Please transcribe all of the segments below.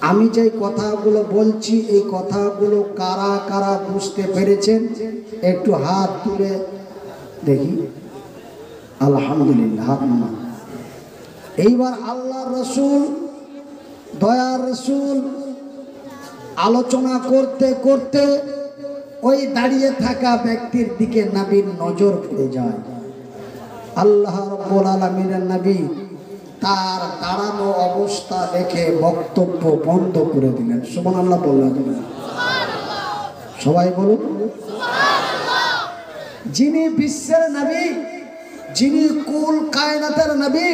আমি যে কথাগুলো বলছি এই কথাগুলো কারা কারা বুঝতে পেরেছেন একটু হাত তুলে দেখি। আলহামদুলিল্লাহ, হাত নামান। এইবার আল্লাহর রসুল, দয়ার রসুল আলোচনা করতে করতে ওই দাঁড়িয়ে থাকা ব্যক্তির দিকে নবীর নজর পড়ে যায়। আল্লাহ রাব্বুল আলামিনের নবী তার দাঁড়ানো অবস্থা দেখে বক্তব্য বন্ধ করে দিলেন। সুবহানাল্লাহ বললেন। সবাই বলুন সুবহানাল্লাহ। যিনি বিশ্বের নবী, যিনি কুল কায়নাতের নবী,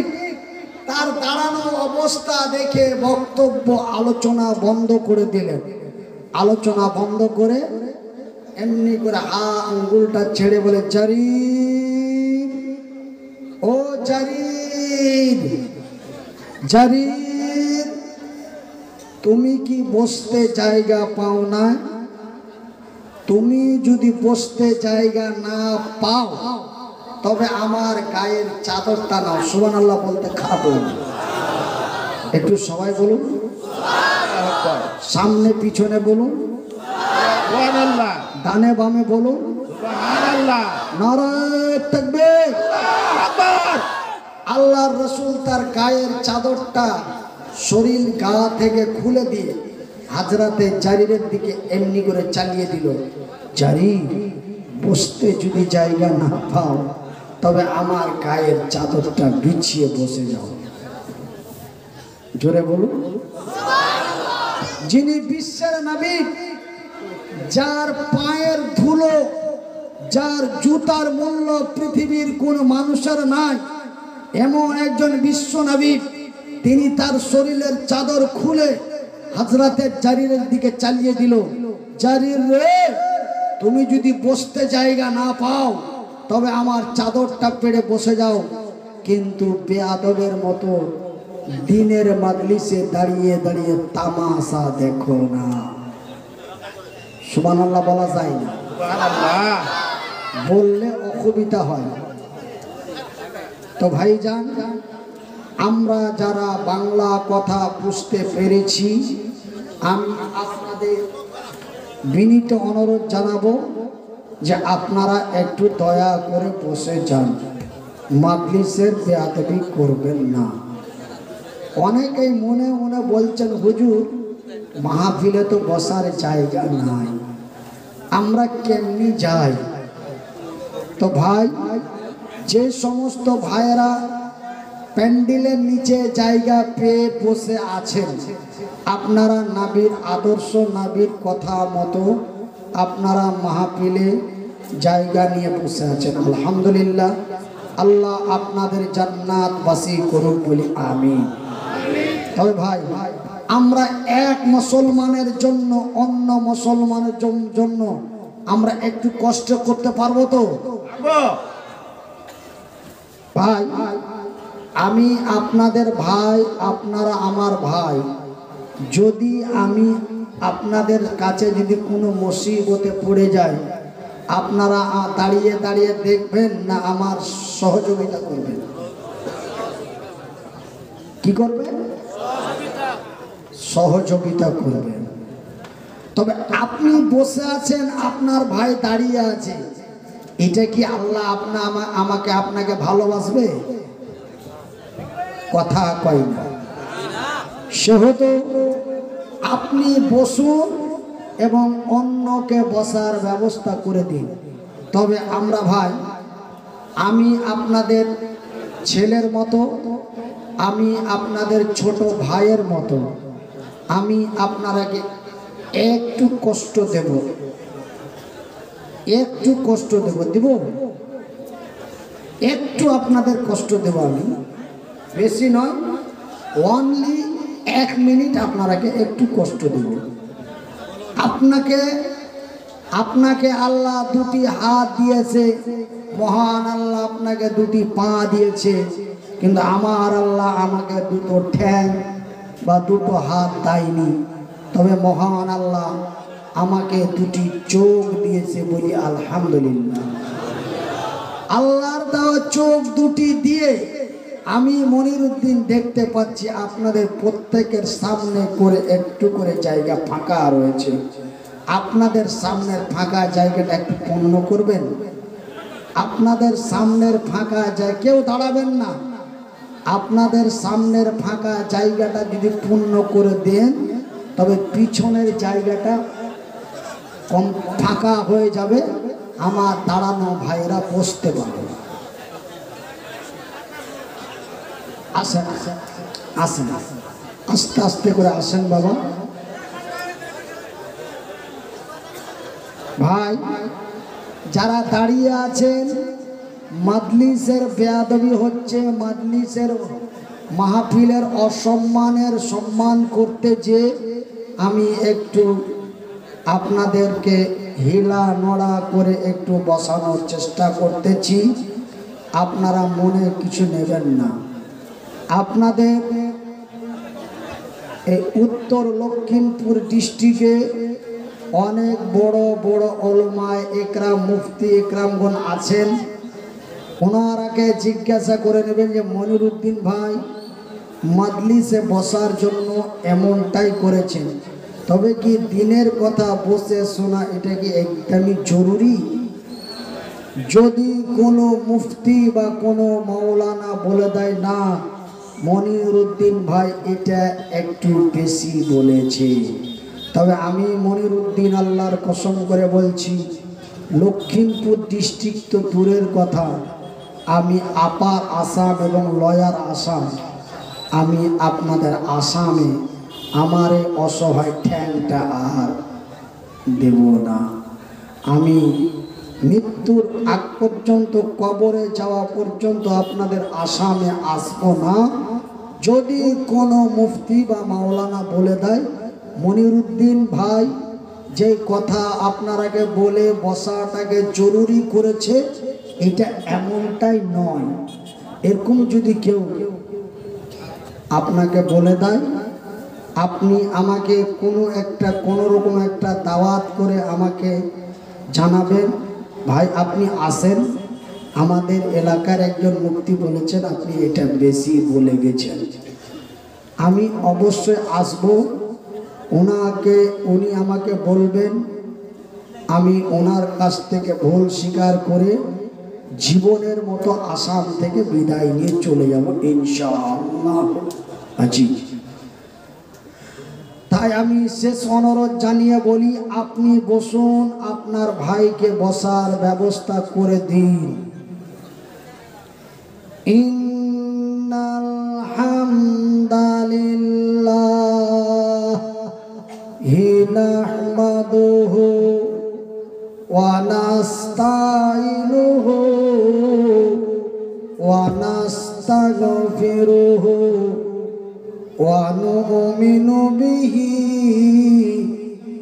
তার দাঁড়ানো অবস্থা দেখে বক্তব্য আলোচনা বন্ধ করে দিলেন। আলোচনা বন্ধ করে এমনি করে আঙ্গুলটা ছেড়ে বলে, জারির, ও জারির, জারির, তুমি কি বসতে জায়গা পাও না? তুমি যদি বসতে জায়গা না পাও তবে আমার গায়ের চাদরটা নাও। সুবহানাল্লাহ বলতে খারাপ লাগে, একটু সবাই বলুন সুবহানাল্লাহ। সামনে পিছনে বলুন সুবহানাল্লাহ, ডানে বামে বলুন সুবহানাল্লাহ, নারায়ে তাকবীর। আল্লাহর রাসূল তার গায়ের চাদরটা শরীর গা থেকে খুলে দিয়ে হযরতে জারিরের দিকে এমনি করে চালিয়ে দিল। জারির, বসতে যদি জায়গা না পাও তবে আমার গায়ের চাদরটা বিছিয়ে বসে যাও। জোরে বলুন সুবহানাল্লাহ। যিনি বিশ্বের নবী, যার পায়ের ধুলো, যার জুতার মূল্য পৃথিবীর কোন মানুষের নাই, এমন একজন বিশ্ব নবী, তিনি তার শরীরের চাদর খুলে হযরতে জারিরের দিকে চালিয়ে দিল। জারির রে, তুমি যদি বসতে জায়গা না পাও তবে আমার চাদরটা পেড়ে বসে যাও। কিন্তু বেয়াদবের মতো দিনের মাজলিসে দাঁড়িয়ে দাঁড়িয়ে তামাশা দেখো না। সুবহানাল্লাহ বলা যায় না, সুবহানাল্লাহ বললে অসুবিধা হয়। তো ভাইজান, আমরা যারা বাংলা কথা বুঝতে পেরেছি, আমি আপনাদের বিনীত অনুরোধ জানাবো যে আপনারা একটু দয়া করে বসে যান, মাজলিসের বেয়াদবি করবেন না। অনেকেই মনে মনে বলছেন, হুজুর মাহফিলে তো বসার জায়গা নাই, আমরা কেমনি যাই? তো ভাই, যে সমস্ত ভাইয়েরা প্যান্ডেলের নিচে জায়গা পেয়ে বসে আছেন, আপনারা নবীর আদর্শ, নবীর কথা মতো আপনারা মাহফিলে জায়গা নিয়ে বসে আছেন। আলহামদুলিল্লাহ, আল্লাহ আপনাদের জান্নাতবাসী করুক বলি আমিন। তবে ভাই, আমরা এক মুসলমানের জন্য অন্য মুসলমানের জন্য আমরা একটু কষ্ট করতে পারবো তো ভাই? আমি আপনাদের ভাই, আপনারা আমার ভাই। যদি আমি আপনাদের কাছে যদি কোনো মুসিবতে পড়ে যায়, আপনারা দাঁড়িয়ে দাঁড়িয়ে দেখবেন না আমার সহযোগিতা করবেন? কি করবেন? সহযোগিতা করবেন। তবে আপনি বসে আছেন, আপনার ভাই দাঁড়িয়ে আছে, এটা কি আল্লাহ আমাকে আপনাকে ভালোবাসবে? কথা কয় না। সেহেতু আপনি বসুন এবং অন্যকে বসার ব্যবস্থা করে দিন। তবে আমরা ভাই, আমি আপনাদের ছেলের মতো, আমি আপনাদের ছোট ভাইয়ের মতো, আমি আপনারাকে একটু কষ্ট দেব, একটু কষ্ট দেব, একটু আপনাদের কষ্ট দেব আমি, বেশি নয়, অনলি 1 মিনিট আপনারাকে একটু কষ্ট দেব। আপনাকে আল্লাহ দুটি হাত দিয়েছে, মহান আল্লাহ আপনাকে দুটি পা দিয়েছে, কিন্তু আমার আল্লাহ আমাকে দুটো ঠ্যাং বা দুটো হাত দেয়নি। তবে মহান আল্লাহ আমাকে দুটি চোখ দিয়েছে, বলি আলহামদুলিল্লাহ। আল্লাহর দেওয়া চোখ দুটি দিয়ে আমি মনিরউদ্দিন দেখতে পাচ্ছি আপনাদের প্রত্যেকের সামনে করে একটু করে জায়গা ফাঁকা রয়েছে। আপনাদের সামনের ফাঁকা জায়গাটা একটু পূর্ণ করবেন। আপনাদের সামনের ফাঁকা জায়গা, কেউ দাঁড়াবেন না, আপনাদের সামনের ফাঁকা জায়গাটা যদি পূর্ণ করে দেন তবে পিছনের জায়গাটা কম ফাঁকা হয়ে যাবে, আমার দাঁড়ানো ভাইরা বসতে পারবে। আসেন আসেন, আস্তে আস্তে করে আসেন বাবা। ভাই যারা দাঁড়িয়ে আছেন, মাজলিসের বেয়াদবি হচ্ছে, মাজলিসের মাহফিলের অসম্মানের সম্মান করতে যে আমি একটু আপনাদেরকে হিলা নড়া করে একটু বসানোর চেষ্টা করতেছি, আপনারা মনে কিছু নেবেন না। আপনাদের এই উত্তর লক্ষিমপুর ডিস্ট্রিক্টে অনেক বড় বড় ওলামায়ে একরাম, মুফতি একরামগণ আছেন। ওনারাকে জিজ্ঞাসা করে নেবেন যে মনিরউদ্দিন ভাই মাজলিসে বসার জন্য এমনটাই করেছেন, তবে কি দিনের কথা বসে শোনা এটা কি একদমই জরুরি? যদি কোনো মুফতি বা কোনো মাওলানা বলে দেয় না মনিরউদ্দিন ভাই এটা একটু বেশি বলেছে, তবে আমি মনিরউদ্দিন আল্লাহর কসম করে বলছি, লক্ষিমপুর ডিস্ট্রিক্ট তো দূরের কথা, আমি আপার আসাম এবং লয়ার আসাম, আমি আপনাদের আসামে আমার এই অসহায় ঠ্যাংটা আর দেব না। আমি মৃত্যুর আগ পর্যন্ত, কবরে যাওয়া পর্যন্ত আপনাদের আসামে আসবো না। যদি কোনো মুফতি বা মাওলানা বলে দেয় মনিরউদ্দিন ভাই যে কথা আপনারাকে বলে বসাটাকে জরুরি করেছে, এটা এমনটাই নয়, এরকম যদি কেউ আপনাকে বলে দেয়, আপনি আমাকে কোনো রকম একটা দাওয়াত করে আমাকে জানাবেন, ভাই আপনি আসেন, আমাদের এলাকার একজন মুফতি বলেছেন আপনি এটা বেশি বলে গেছেন, আমি অবশ্যই আসব। উনি আমাকে বলবেন, আমি ওনার কাছ থেকে ভুল স্বীকার করে জীবনের মতো আসাম থেকে বিদায় নিয়ে চলে যাব ইনশাআল্লাহ। আজি তাই আমি শেষ অনুরোধ জানিয়ে বলি, আপনি বসুন, আপনার ভাইকে বসার ব্যবস্থা করে দিন। ইন্নাল হামদালিল্লাহি নাহমাদুহু ওয়া নাস্তাইনুহু ওয়া নাস্তাগফিরুহু ওয়া নু'মিনু বিহি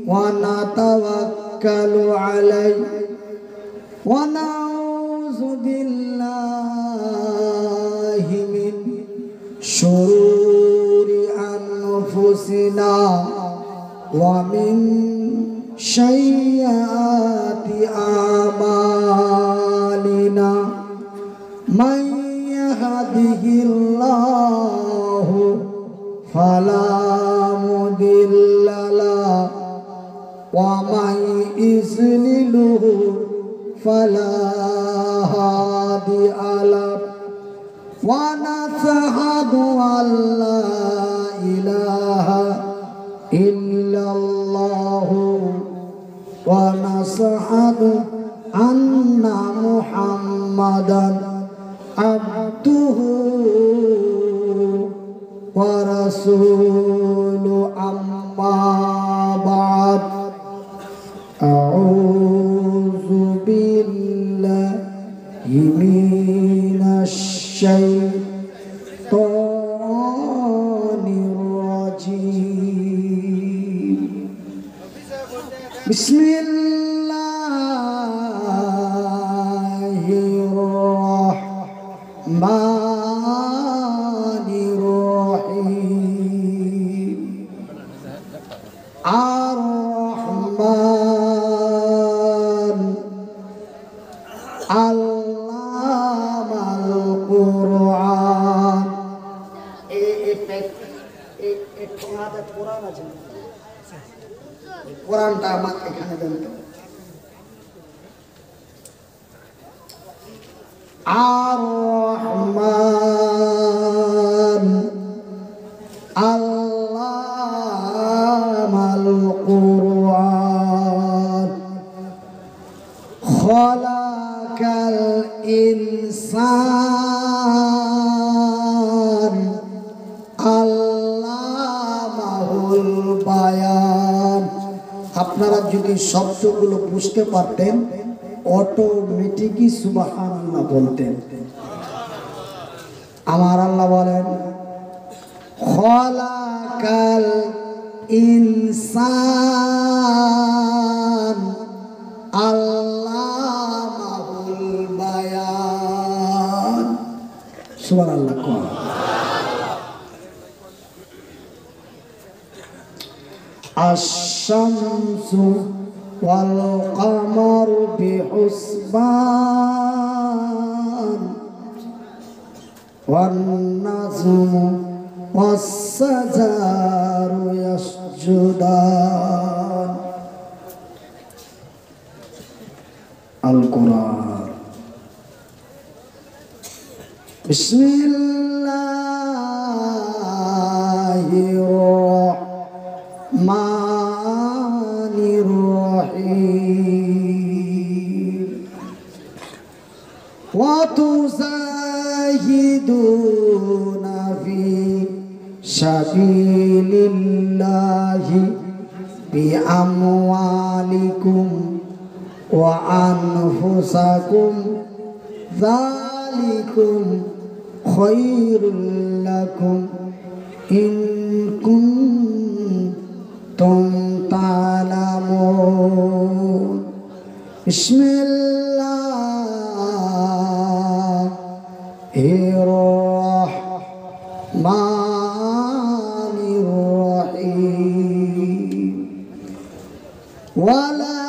ওয়া নাতাওয়াক্কালু আলাইহি ওয়া নাউযু বিল্লাহি মিন শুরুরি আনফুসিনা ওয়া মিন শাইয়্যাতি আমালিনা মান ইয়াহদিহিল্লাহু ফালা মুদিল্লা লাহু ওয়া মান ইযলিলহু ফালা হাদিয়া লাহু ওয়া নাশহাদু আল্লা ইলাহা ইল্লাল্লাহু ওয়া নাশহাদু আন্না মুহাম্মাদান আবদুহু ওয়া রাসূলুহু আম্মা বা'দ আউযু বিল্লাহি মিনাশ শাইতানির রাজীম। বিসমিল্লাহির রাহমানির রাহিম। আর রহমান আল্লামাল কুরআন ঠোঙাতে কোরআন আছে, কোরআনটা আমার এখানে দেন তো। আর-রহমান আল্লামাল কুরআন খলাকাল ইনসান আল্লামাহুল বায়ান। আপনারা যদি শব্দগুলো বুঝতে পারতেন অটোমেটিকই সুবহানাল্লাহ বলতেন। আমার আল্লাহ বলেন খলাকাল ইনসান আল্লামাহুল বায়ান। সুবহানাল্লাহ। আশ-শামসু ওয়াল কামারু বিহুসবান ওয়ান নাজমু ওয়াস সাজারু ইয়াসজুদান। আল কোরআন। বিসমিল্লাহির রহমানির রহিম। ওয়া তুজাহিদুনা ফি সাবিলিল্লাহি বিআমওয়ালিকুম ওয়া আনফুসাকুম যালিকুম খায়রুল লাকুম ইন কুনতুম তা'লামুন। বিসমিল্লাহির রহমানির রহিম। ওয়ালা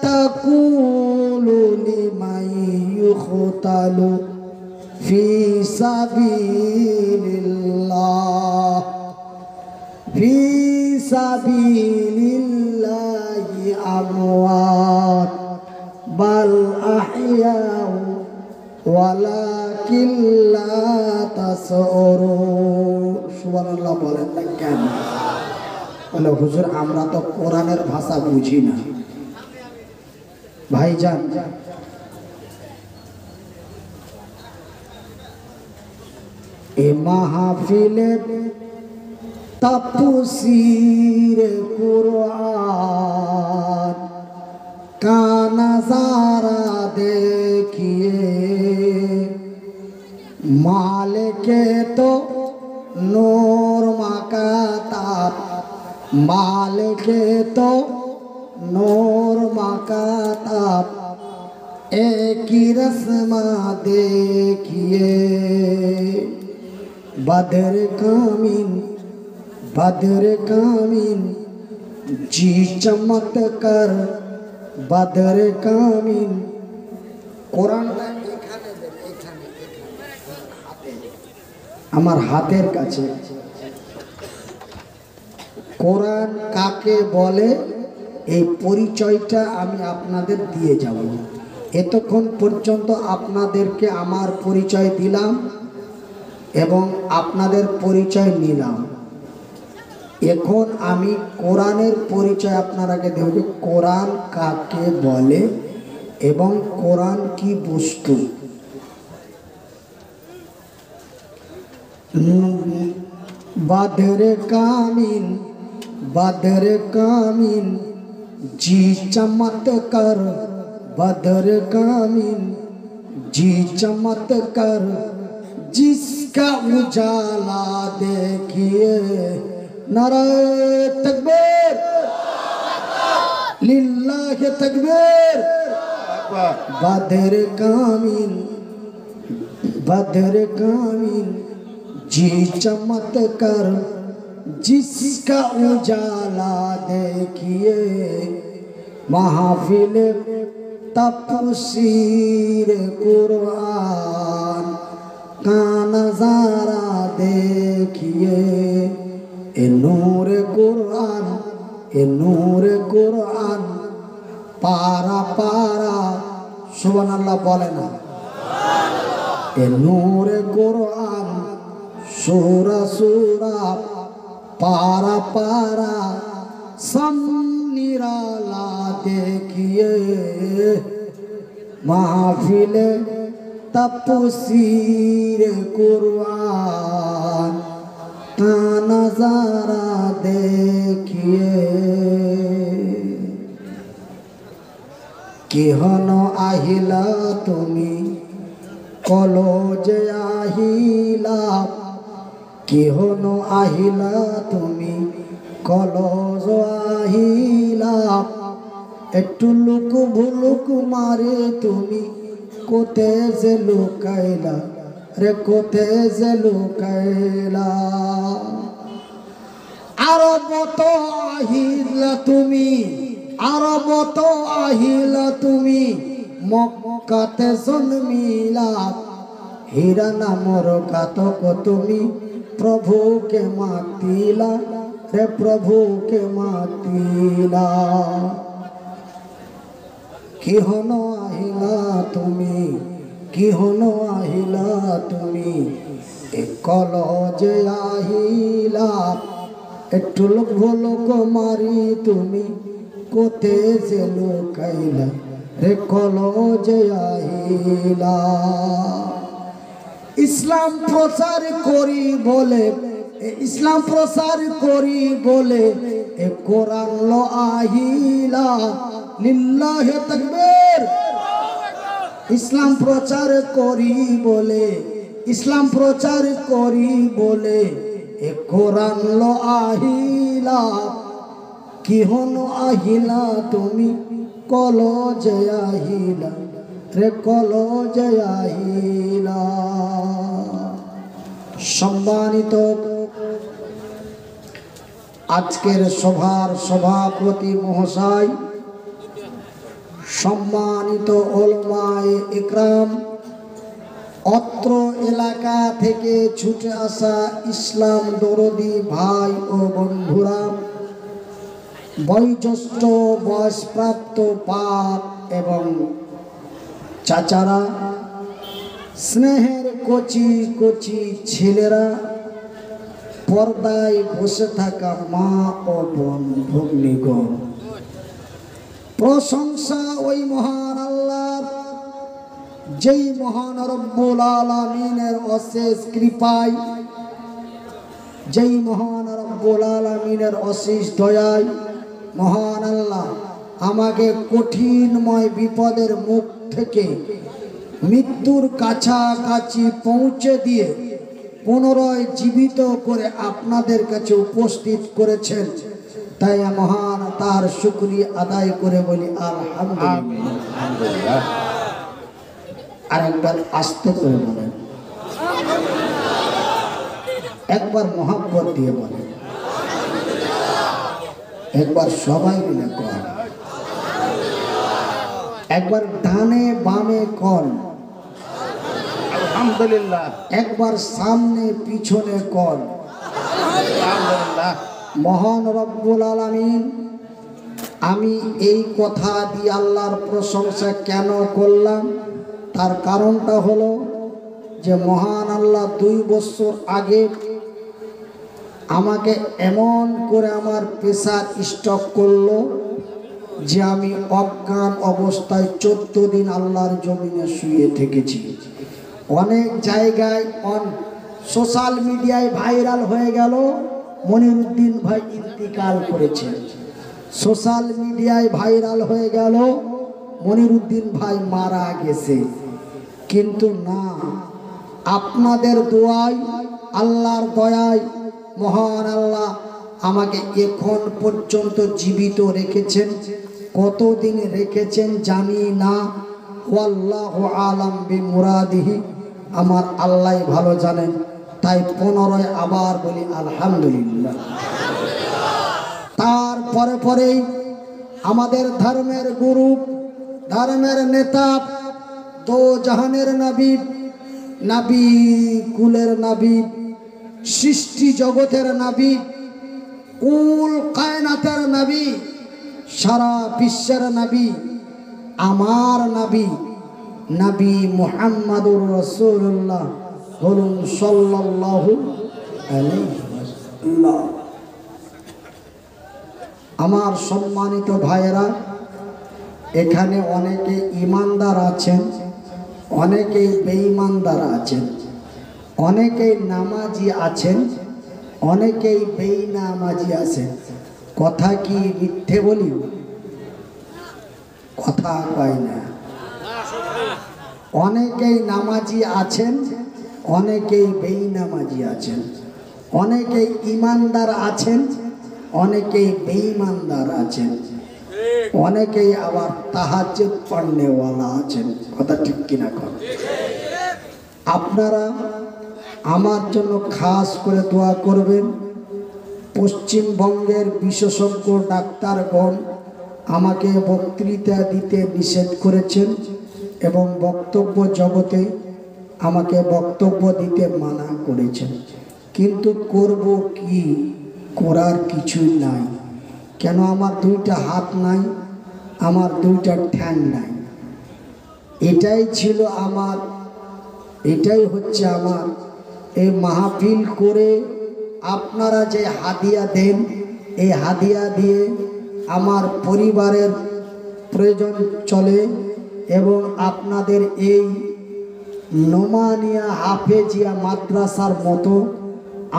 তাকুলু লিমান ইউখতালু ফি সাবিলিল্লাহ ফি সাবিলিল্লাহি আমওয়াত বাল আহইয়াউ ওয়ালাকিন লা তাশউরুন। সুবহানাল্লাহ বলেন না কেন? বলে হুজুর আমরা তো কোরআনের ভাষা বুঝি না। ভাইজান এ মাহফিলে তাফসীর কুরআন কা নজারা देखिए मालिके तो नूर मकाताब मालिके तो नूर मकाताब एक ही रस्मा देखिए बदर कामिन जी चमत्कार बदर कामिन। কোরআনটা এখানে দেন, এখানে আমার হাতের কাছে। কোরআন কাকে বলে এই পরিচয়টা আমি আপনাদের দিয়ে যাব। এতক্ষণ পর্যন্ত আপনাদেরকে আমার পরিচয় দিলাম এবং আপনাদের পরিচয় নিলাম। এখন আমি কোরআনের পরিচয় আপনারাকে দেব যে কোরআন কাকে বলে এবং কোরআন কি বস্তু। बदर कामिन जी चमत्कार बदर कामिन जी चमत्कार जिसका उजाला देखिए नारे तकबीर लिल्लाह तकबीर। बदर कामिन जी चमत्कार जिसका उजाला देखिए महफिल तफसीर कुरान का नजारा देखिए ए नूर कुरान ए नूर कुरान पारा पारा सुबहानाल्लाह बोले ना ए नूर कुरान सूरा सूरा पारा पारा सम निराला देखिए महफिले तफसीर कुरान का नजारा देखिए किहन আহিলা তুমি কলজে আহিলা কিহন আহিলা তুমি কলজ আহিলা একটু লুক ভুলুক মারে তুমি কোতে যে লুকাইলা রে কোতে যে লুকাইলা আরব তো আহিলা তুমি আরব তো আহিলা তুমি মক্কাতে জন্মিলা হীরা নামর ঘাতক তুমি প্রভুকে মাতিলা রে প্রভুকে মাতিলা কিহন আহিলা তুমি কিহন আহিলা তুমি এ কলজে আহিলা একটু লোক ভোলক মারি তুমি কোতে যে লুকাইলা রে কলজে আহিলা ইসলাম প্রচার করি বলে ইসলাম প্রচার করি বলে এ কোরআন লো আহিলা লিল্লাহি তাকবীর ইসলাম প্রচার করি বলে ইসলাম প্রচার করি বলে এ কোরআন লো আহিলা কিহন আহিলা তুমি কলজে আহিলা রে কলজে আহিলা সম্মানিত আজকের সভার সভাপতি মহাশয় সম্মানিত উলামায়ে ইকরাম অত্র এলাকা থেকে ছুটে আসা ইসলাম দরদি ভাই ও বন্ধুরা বয়োজ্যেষ্ঠ বয়সপ্রাপ্ত পাপ এবং চাচারা স্নেহের কচি কচি ছেলেরা পর্দায় বসে থাকা মা ও বোন ভগ্নীগণ প্রশংসা ওই মহান আল্লাহর যেই মহান রব্বুল আলামিনের অশেষ কৃপায় যেই মহান রব্বুল আলামিনের অশেষ দয়ায় মহান আল্লাহ আমাকে কঠিনময় বিপদের মুখ থেকে মৃত্যুর কাছাকাছি পৌঁছে দিয়ে পুনরায় জীবিত করে আপনাদের কাছে উপস্থিত করেছেন তাই মহান তার শুকরিয়া আদায় করে বলি আলহামদুলিল্লাহ আর একবার আস্তে করে বলেন একবার মহব্বত দিয়ে বলেন একবার সবাই মিলে কন একবার ডানে বামে কন আলহামদুলিল্লাহ একবার সামনে পিছনে কন আলহামদুলিল্লাহ মহান রব্বুল আলামিন আমি এই কথা দিয়ে আল্লাহর প্রশংসা কেন করলাম তার কারণটা হলো যে মহান আল্লাহ 2 বছর আগে আমাকে এমন করে আমার প্রেসার স্ট্রোক করলো যে আমি অজ্ঞান অবস্থায় 14 দিন আল্লাহর জমিনে শুয়ে থেকেছি অনেক জায়গায় সোশ্যাল মিডিয়ায় ভাইরাল হয়ে গেল মনিরউদ্দিন ভাই ইন্তিকাল করেছে সোশ্যাল মিডিয়ায় ভাইরাল হয়ে গেল মনিরউদ্দিন ভাই মারা গেছে কিন্তু না আপনাদের দোয়ায় আল্লাহর দয়ায় মহান আল্লাহ আমাকে এখন পর্যন্ত জীবিত রেখেছেন কতদিন রেখেছেন জানি না আল্লাহু আলাম বিমুরাদিহি আমার আল্লাহ ভালো জানেন তাই পুনরায় আবার বলি আলহামদুলিল্লাহ তারপরে পরেই আমাদের ধর্মের গুরু ধর্মের নেতা দো জাহানের নবী নাবি কুলের নাবি, সৃষ্টি জগতের নাবি, কুল কায়নাতের নাবি, সারা বিশ্বের নাবি, আমার নাবি নবী মুহাম্মদুর রাসূলুল্লাহ বলুন সাল্লাল্লাহু আলাইহি ওয়াসাল্লাম। আমার সম্মানিত ভাইয়েরা, এখানে অনেকে ইমানদার আছেন, অনেকেই বেঈমানদার আছেন, অনেকেই নামাজি আছেন, অনেকেই বেঈনামাজি আছেন। কথা কি মিথ্যে বলি? কথা কয় না। অনেকেই নামাজি আছেন, অনেকেই বেঈনামাজি আছেন, অনেকেই ইমানদার আছেন, অনেকেই বেঈমানদার আছেন, অনেকেই আবার তাহাজ্জুদ পড়নেওয়ালা আছেন। কথা ঠিক কিনা? আপনারা আমার জন্য খাস করে দোয়া করবেন। পশ্চিমবঙ্গের বিশেষজ্ঞ ডাক্তারগণ আমাকে বক্তৃতা দিতে নিষেধ করেছেন এবং বক্তব্য জগতে আমাকে বক্তব্য দিতে মানা করেছেন, কিন্তু করব কি? করার কিছুই নাই। কেন? আমার দুইটা হাত নাই, আমার দুইটা ঠ্যাং নাই। এটাই ছিল আমার, এটাই হচ্ছে আমার। এই মাহফিল করে আপনারা যে হাদিয়া দেন, এই হাদিয়া দিয়ে আমার পরিবারের প্রয়োজন চলে এবং আপনাদের এই নোমানিয়া হাফেজিয়া মাদ্রাসার মতো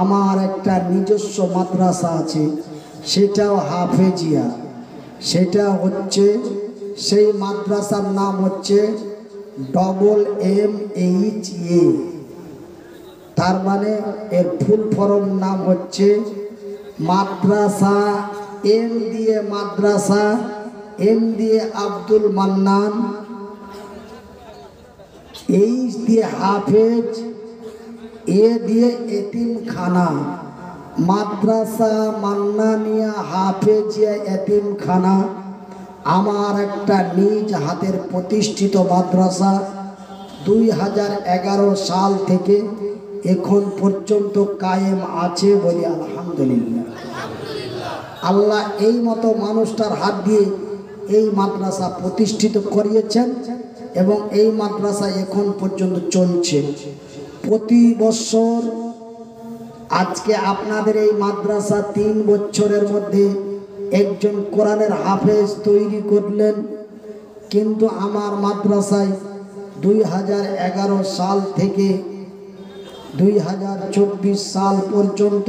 আমার একটা নিজস্ব মাদ্রাসা আছে, সেটাও হাফেজিয়া। সেটা হচ্ছে, সেই মাদ্রাসার নাম হচ্ছে MMHA, তার মানে এর ফুল ফর্ম নাম হচ্ছে মাদ্রাসা। এম দিয়ে মাদ্রাসা, এম দিয়ে আব্দুল মান্নান, এইচ দিয়ে হাফেজ, এ দিয়ে এতিমখানা। মাদ্রাসা মান্নানিয়া হাফেজিয়া এতিমখানা আমার একটা নিজ হাতের প্রতিষ্ঠিত মাদ্রাসা। 2011 সাল থেকে এখন পর্যন্ত কায়েম আছে বলি আলহামদুলিল্লাহ। আল্লাহ এই মতো মানুষটার হাত দিয়ে এই মাদ্রাসা প্রতিষ্ঠিত করিয়েছেন এবং এই মাদ্রাসা এখন পর্যন্ত চলছে। প্রতি বছর আজকে আপনাদের এই মাদ্রাসা 3 বছরের মধ্যে একজন কোরআনের হাফেজ তৈরি করলেন, কিন্তু আমার মাদ্রাসায় 2011 সাল থেকে 2024 সাল পর্যন্ত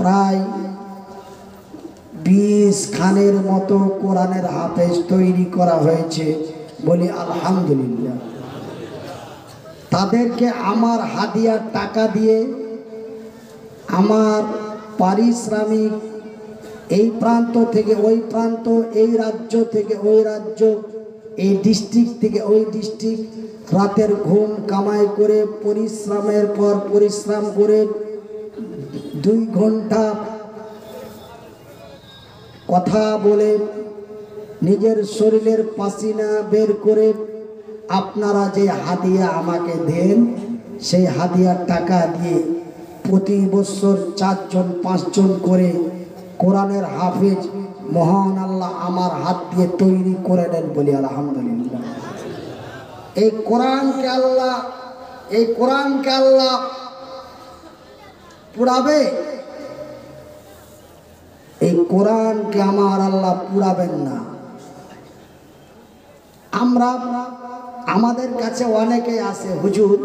প্রায় 20 খানের মতো কোরআনের হাফেজ তৈরি করা হয়েছে বলি আলহামদুলিল্লাহ। তাদেরকে আমার হাদিয়ার টাকা দিয়ে, আমার পারিশ্রমিক, এই প্রান্ত থেকে ওই প্রান্ত, এই রাজ্য থেকে ওই রাজ্য, এই ডিস্ট্রিক্ট থেকে ওই ডিস্ট্রিক্ট, রাতের ঘুম কামাই করে পরিশ্রমের পর পরিশ্রম করে 2 ঘন্টা কথা বলে নিজের শরীরের পাসিনা বের করে আপনারা যে হাদিয়া আমাকে দেন, সেই হাদিয়ার টাকা দিয়ে প্রতি বছর 4 জন 5 জন করে কোরআনের হাফেজ মহান আল্লাহ আমার হাত দিয়ে তৈরি করে নেন বলি আলহামদুলিল্লাহ। এই কোরআনকে আল্লাহ পুরাবে, এই কোরআনকে আমার আল্লাহ পুরাবেন না। আমাদের কাছে অনেকে আসে, হুজুর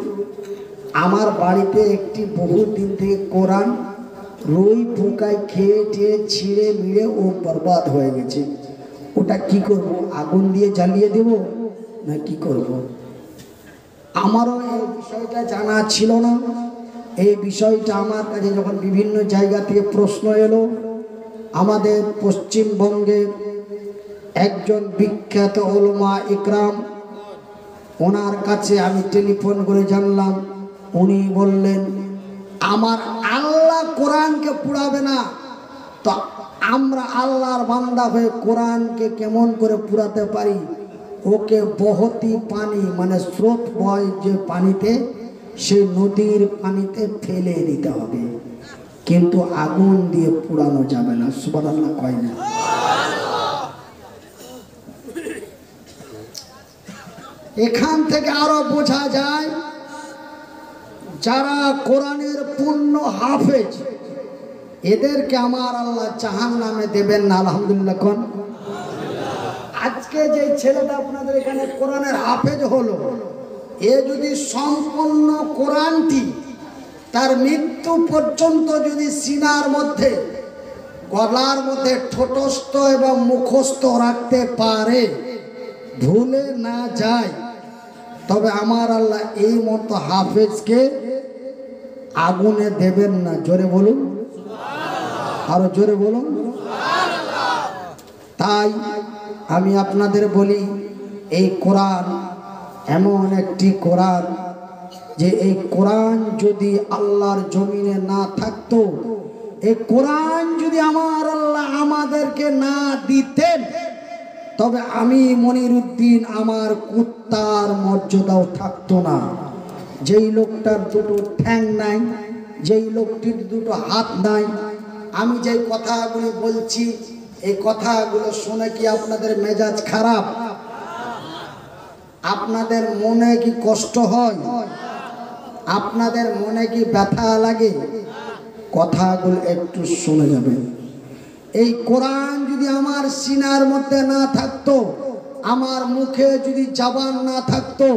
আমার বাড়িতে একটি বহুদিন থেকে কোরআন রুই পোকায় খেয়ে টেয়ে ছিঁড়ে মিড়ে ও বরবাদ হয়ে গেছে, ওটা কি করব? আগুন দিয়ে জ্বালিয়ে দেব না কি করব? আমারও এই বিষয়টা জানা ছিল না। এই বিষয়টা আমার কাছে যখন বিভিন্ন জায়গা থেকে প্রশ্ন এলো, আমাদের পশ্চিমবঙ্গের একজন বিখ্যাত উলামা ইকরাম, ওনার কাছে আমি টেলিফোন করে জানলাম। উনি বললেন আমার আল্লাহ কোরআনকে পুরাবে না, তো আমরা আল্লাহর বান্দা হয়ে কোরআনকে কেমন করে পুরাতে পারি? ওকে বহতি পানি, মানে স্রোত বয় যে পানিতে, সেই নদীর পানিতে ফেলে দিতে হবে, কিন্তু আগুন দিয়ে পুড়ানো যাবে না। সুবহানাল্লাহ কয় না? এখান থেকে আরো বোঝা যায় যারা কোরআনের পূর্ণ হাফেজ এদেরকে আমার আল্লাহ জাহান্নামে দেবেন না। আলহামদুলিল্লাহ কোন? আজকে যে ছেলেটা আপনাদের এখানে কোরআনের হাফেজ হলো, এ যদি সম্পূর্ণ কোরআনটি তার মৃত্যু পর্যন্ত যদি সিনার মধ্যে, গলার মধ্যে ঠোঁটস্থ এবং মুখস্থ রাখতে পারে, ভুলে না যায়, তবে আমার আল্লাহ এই মতো হাফেজকে আগুনে দেবেন না। জোরে বলুন, আরো জোরে বলুন। তাই আমি আপনাদের বলি, এই কোরআন এমন একটি কোরআন যে এই কোরআন যদি আল্লাহর জমিনে না থাকতো, এই কোরআন যদি আমার আল্লাহ আমাদেরকে না দিতেন, তবে আমি মনিরুদ্দিন আমার কুত্তার মর্যাদাও থাকতো না। যেই লোকটার দুটো ঠ্যাং নাই, যেই লোকটির দুটো হাত নাই, আমি যেই কথাগুলি বলছি, এই কথাগুলো শুনে কি আপনাদের মেজাজ খারাপ? আপনাদের মনে কি কষ্ট হয়? আপনাদের মনে কি ব্যথা লাগে? কথাগুলো একটু শুনে যাবেন। এই কোরআন যদি আমার সিনার মধ্যে না থাকতো, আমার মুখে যদি জবান না থাকতো,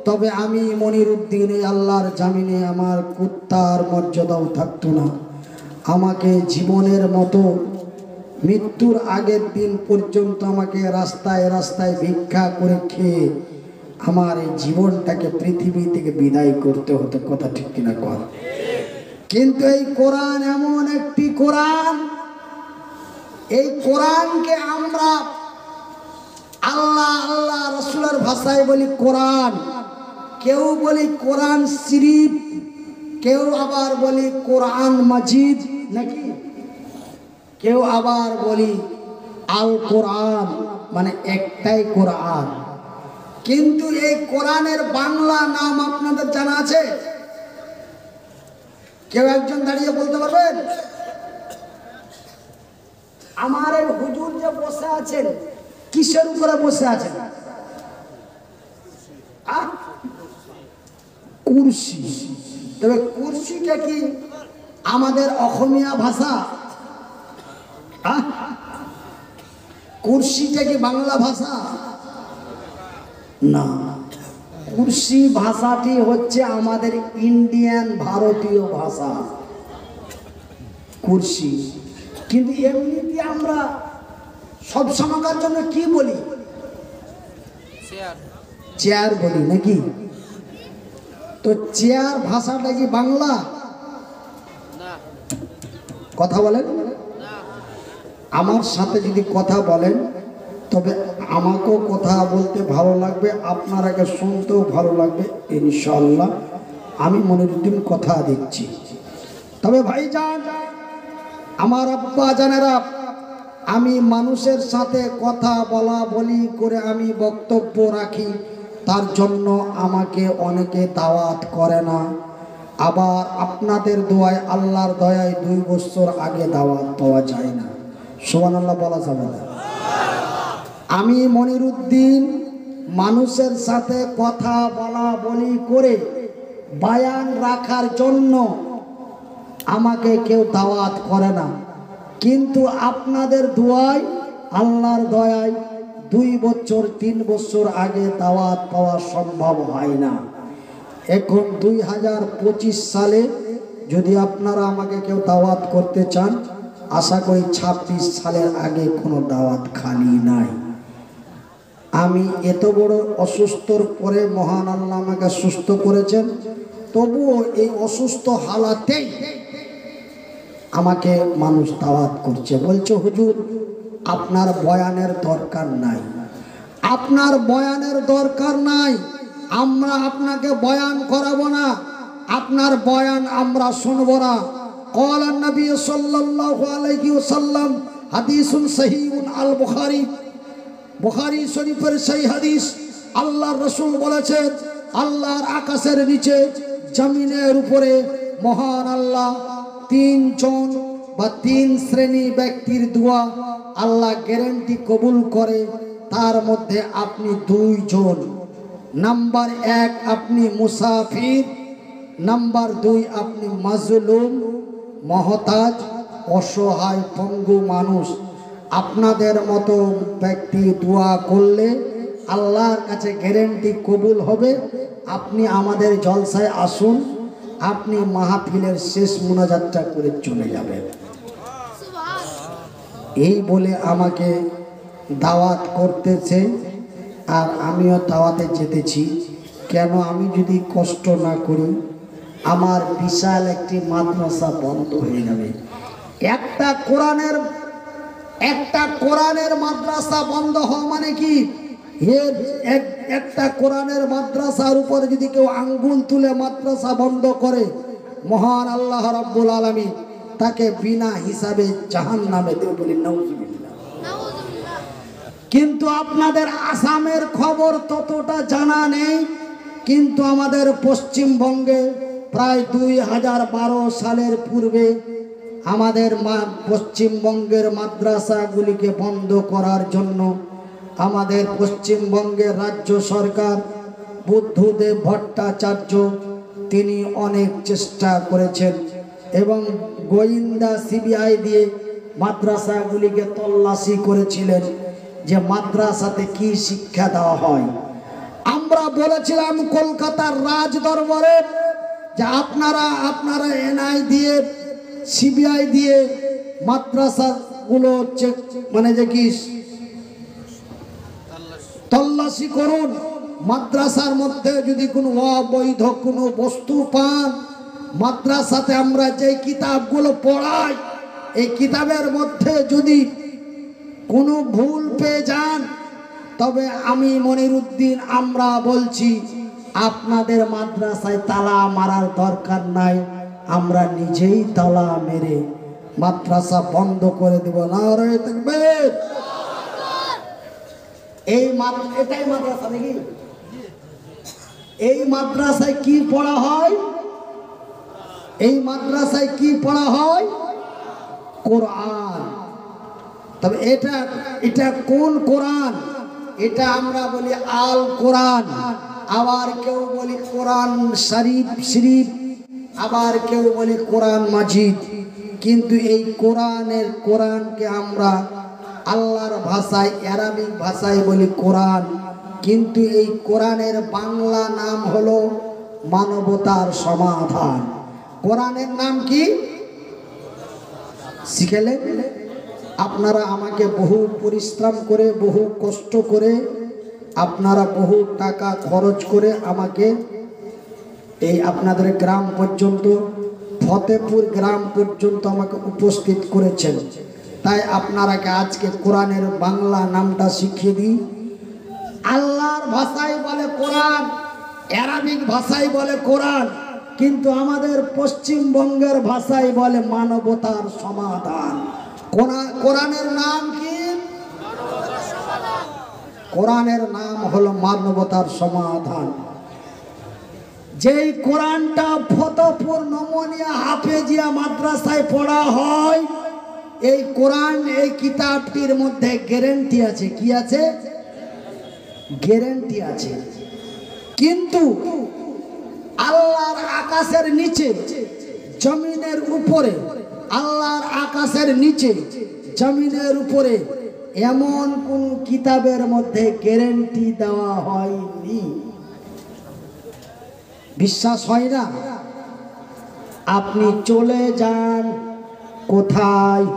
তবে আমি মনিরুদ্দিন আল্লাহর জামিনে আমার কুত্তার মর্যাদাও থাকতো না। আমাকে জীবনের মতো মৃত্যুর আগের দিন পর্যন্ত আমাকে রাস্তায় রাস্তায় ভিক্ষা করে খেয়ে আমার এই জীবনটাকে পৃথিবী থেকে বিদায় করতে হতো। কথা ঠিক কিনা কর? কিন্তু এই কোরআন এমন একটি কোরআন, এই কোরআনকে আমরা আল্লাহ আল্লাহ রাসূলের ভাষায় বলি কোরআন, কেউ বলি কোরআন শরীফ, কেউ আবার বলি কোরআন মাজিদ, নাকি কেউ আবার বলি আল কোরআন, মানে একটাই কোরআন। কিন্তু এই কোরআনের বাংলা নাম আপনাদের জানা আছে? কেউ একজন দাঁড়িয়ে বলতে পারবেন? আমার এই হুজুর যে বসে আছেন, কিসের উপরে বসে আছেন? কুরসি। তবে কুরসিটা কি আমাদের অসমীয়া ভাষা? কুরসিটা কি বাংলা ভাষা? না, কুরসি ভাষাটি হচ্ছে আমাদের ইন্ডিয়ান ভারতীয় ভাষা, কুরসি। কিন্তু এমনিতে আমরা সব সময়কার জন্য কি বলি? চেয়ার বলি, নাকি? তো চেয়ার ভাষাটা কি বাংলা? কথা বলেন। আমার সাথে যদি কথা বলেন, তবে আমাকেও কথা বলতে ভালো লাগবে, আপনারাকে শুনতেও ভালো লাগবে ইনশাআল্লাহ। আমি মনিরুদ্দিন কথা দিচ্ছি। তবে ভাইজান, আমার আব্বা জানেরা, আমি মানুষের সাথে কথা বলা বলি করে আমি বক্তব্য রাখি, তার জন্য আমাকে অনেকে দাওয়াত করে না। আবার আপনাদের দোয়ায়, আল্লাহর দয়ায় 2 বছর আগে দাওয়াত পাওয়া যায় না। সুবহানাল্লাহ বলা যাবে না? আমি মনিরুদ্দিন মানুষের সাথে কথা বলা বলি করে বায়ান রাখার জন্য আমাকে কেউ দাওয়াত করে না। কিন্তু আপনাদের দোয়ায়, আল্লাহর দয়ায় 2 বছর 3 বছর আগে দাওয়াত পাওয়া সম্ভব হয় না। এখন 2025 সালে যদি আপনারা আমাকে কেউ দাওয়াত করতে চান, আশা করি 26 সালের আগে কোনো দাওয়াত খালি নাই। আমি এত বড় অসুস্থর পরে মহান আল্লাহ আমাকে সুস্থ করেছেন, তবুও এই অসুস্থ হালাতেই আমাকে মানুষ দাওয়াত করছে, বলছে হুজুর আপনার বয়ানের দরকার নাই, আপনার বয়ানের দরকার নাই, আমরা আপনাকে বয়ান করাবো না, আপনার বয়ান আমরা শুনবো না। قال النبي صلى الله عليه وسلم حديث صحيح আল বুখারী, বুখারী শরীফের সেই হাদিস, আল্লাহর রাসূল বলেছেন, আল্লাহর আকাশের নিচে জমিনের উপরে মহান আল্লাহ তিনজন বা তিন শ্রেণী ব্যক্তির দোয়া আল্লাহ গ্যারান্টি কবুল করে। তার মধ্যে আপনি দুইজন। নাম্বার এক, আপনি মুসাফির। নাম্বার দুই, আপনি মাজলুম, মহতাজ, অসহায় পঙ্গু মানুষ। আপনাদের মতো ব্যক্তি দোয়া করলে আল্লাহর কাছে গ্যারান্টি কবুল হবে। আপনি আমাদের জলসায় আসুন, আপনি মাহফিলের শেষ মুনাজাতটা করে চলে যাবেন। এই বলে আমাকে দাওয়াত করতেছে, আর আমিও দাওয়াতে যেতেছি। কেন আমি যদি কষ্ট না করি, আমার বিশাল একটি মাদ্রাসা বন্ধ হয়ে যাবে। একটা কোরআনের মাদ্রাসা বন্ধ হওয়া মানে কি, একটা কোরআনের মাদ্রাসার উপর যদি কেউ আঙ্গুল তুলে মাদ্রাসা বন্ধ করে, মহান আল্লাহ রাব্বুল আলামিন তাকে বিনা হিসাবে জাহান্নামে দেবে বলে নাউজুবিল্লাহ। কিন্তু আপনাদের আসামের খবর ততটা জানা নেই, কিন্তু আমাদের পশ্চিমবঙ্গে প্রায় 2012 সালের পূর্বে আমাদের পশ্চিমবঙ্গের মাদ্রাসাগুলিকে বন্ধ করার জন্য আমাদের পশ্চিমবঙ্গের রাজ্য সরকার বুদ্ধদেব ভট্টাচার্য তিনি অনেক চেষ্টা করেছেন এবং গোয়েন্দা সিবিআই দিয়ে মাদ্রাসাগুলিকে তল্লাশি করেছিলেন যে মাদ্রাসাতে কি শিক্ষা দেওয়া হয়। আমরা বলেছিলাম কলকাতার রাজ দরবারে যে আপনারা এনআই দিয়ে সিবিআই দিয়ে মাদ্রাসাগুলো মানে যে কি তল্লাশি করুন। মাদ্রাসার মধ্যে যদি কোনো অবৈধ কোনো বস্তু পান, মাদ্রাসাতে আমরা যে কিতাবগুলো পড়াই এই কিতাবের মধ্যে যদি কোনো ভুল পেয়ে যান, তবে আমি মনিরুদ্দিন আমরা বলছি আপনাদের মাদ্রাসায় তালা মারার দরকার নাই, আমরা নিজেই তালা মেরে মাদ্রাসা বন্ধ করে দেব। নারে তাকবীর। এটাই মাদ্রাসা নাকি? এই মাদ্রাসায় কি পড়া হয়? এই মাদ্রাসায় কি পড়া হয়? কোরআন। তবে এটা কোন কোরআন? এটা আমরা বলি আল কোরআন, আবার কেউ বলি কোরআন শরীফ, আবার কেউ বলি কোরআন মাজিদ। কিন্তু এই কোরআনকে আমরা আল্লাহর ভাষায় আরবিক ভাষায় বলি কোরআন, কিন্তু এই কোরআনের বাংলা নাম হলো মানবতার সমাধান। কোরআনের নাম কি শিখেলেন আপনারা? আমাকে বহু পরিশ্রম করে, বহু কষ্ট করে, আপনারা বহু টাকা খরচ করে আমাকে এই আপনাদের গ্রাম পর্যন্ত, ফতেপুর গ্রাম পর্যন্ত আমাকে উপস্থিত করেছেন। তাই আপনারাকে আজকে কোরআনের বাংলা নামটা শিখিয়ে দিই। আল্লাহর ভাষায় বলে কোরআন, আরবিক ভাষায় বলে কোরআন, কিন্তু আমাদের পশ্চিমবঙ্গের ভাষায় বলে মানবতার সমাধান। কোরআনের নাম কি? কোরআনের নাম হলো মানবতার সমাধান। যেই কোরআনটা ফতেপুর নমনিয়া হাফেজিয়া মাদ্রাসায় পড়া হয়, এই কোরআন এই কিতাবটির মধ্যে গ্যারান্টি আছে। কি আছে? গ্যারান্টি আছে। কিন্তু আল্লাহর আকাশের নিচে জমিনের উপরে, আল্লাহর আকাশের নিচে জমিনের উপরে এমন কোন কিতাবের মধ্যে গ্যারান্টি দেওয়া হয়নি। বিশ্বাস হয় না? আপনি চলে যান কোথায়?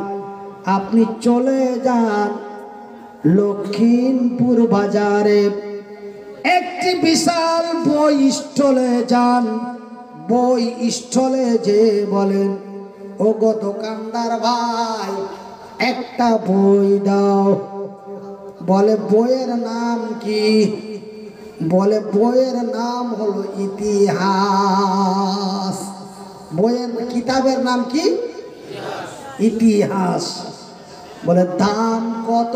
আপনি চলে যান লক্ষিমপুর বাজারে, একটি বিশাল বই স্টলে যান। বই স্টলে যে বলেন, ও গো দোকানদার ভাই একটা বই দাও। বলে বইয়ের নাম কি? বলে বইয়ের নাম হলো ইতিহাস। বইয়ের কিতাবের নাম কি? ইতিহাস। বলে দাম কত?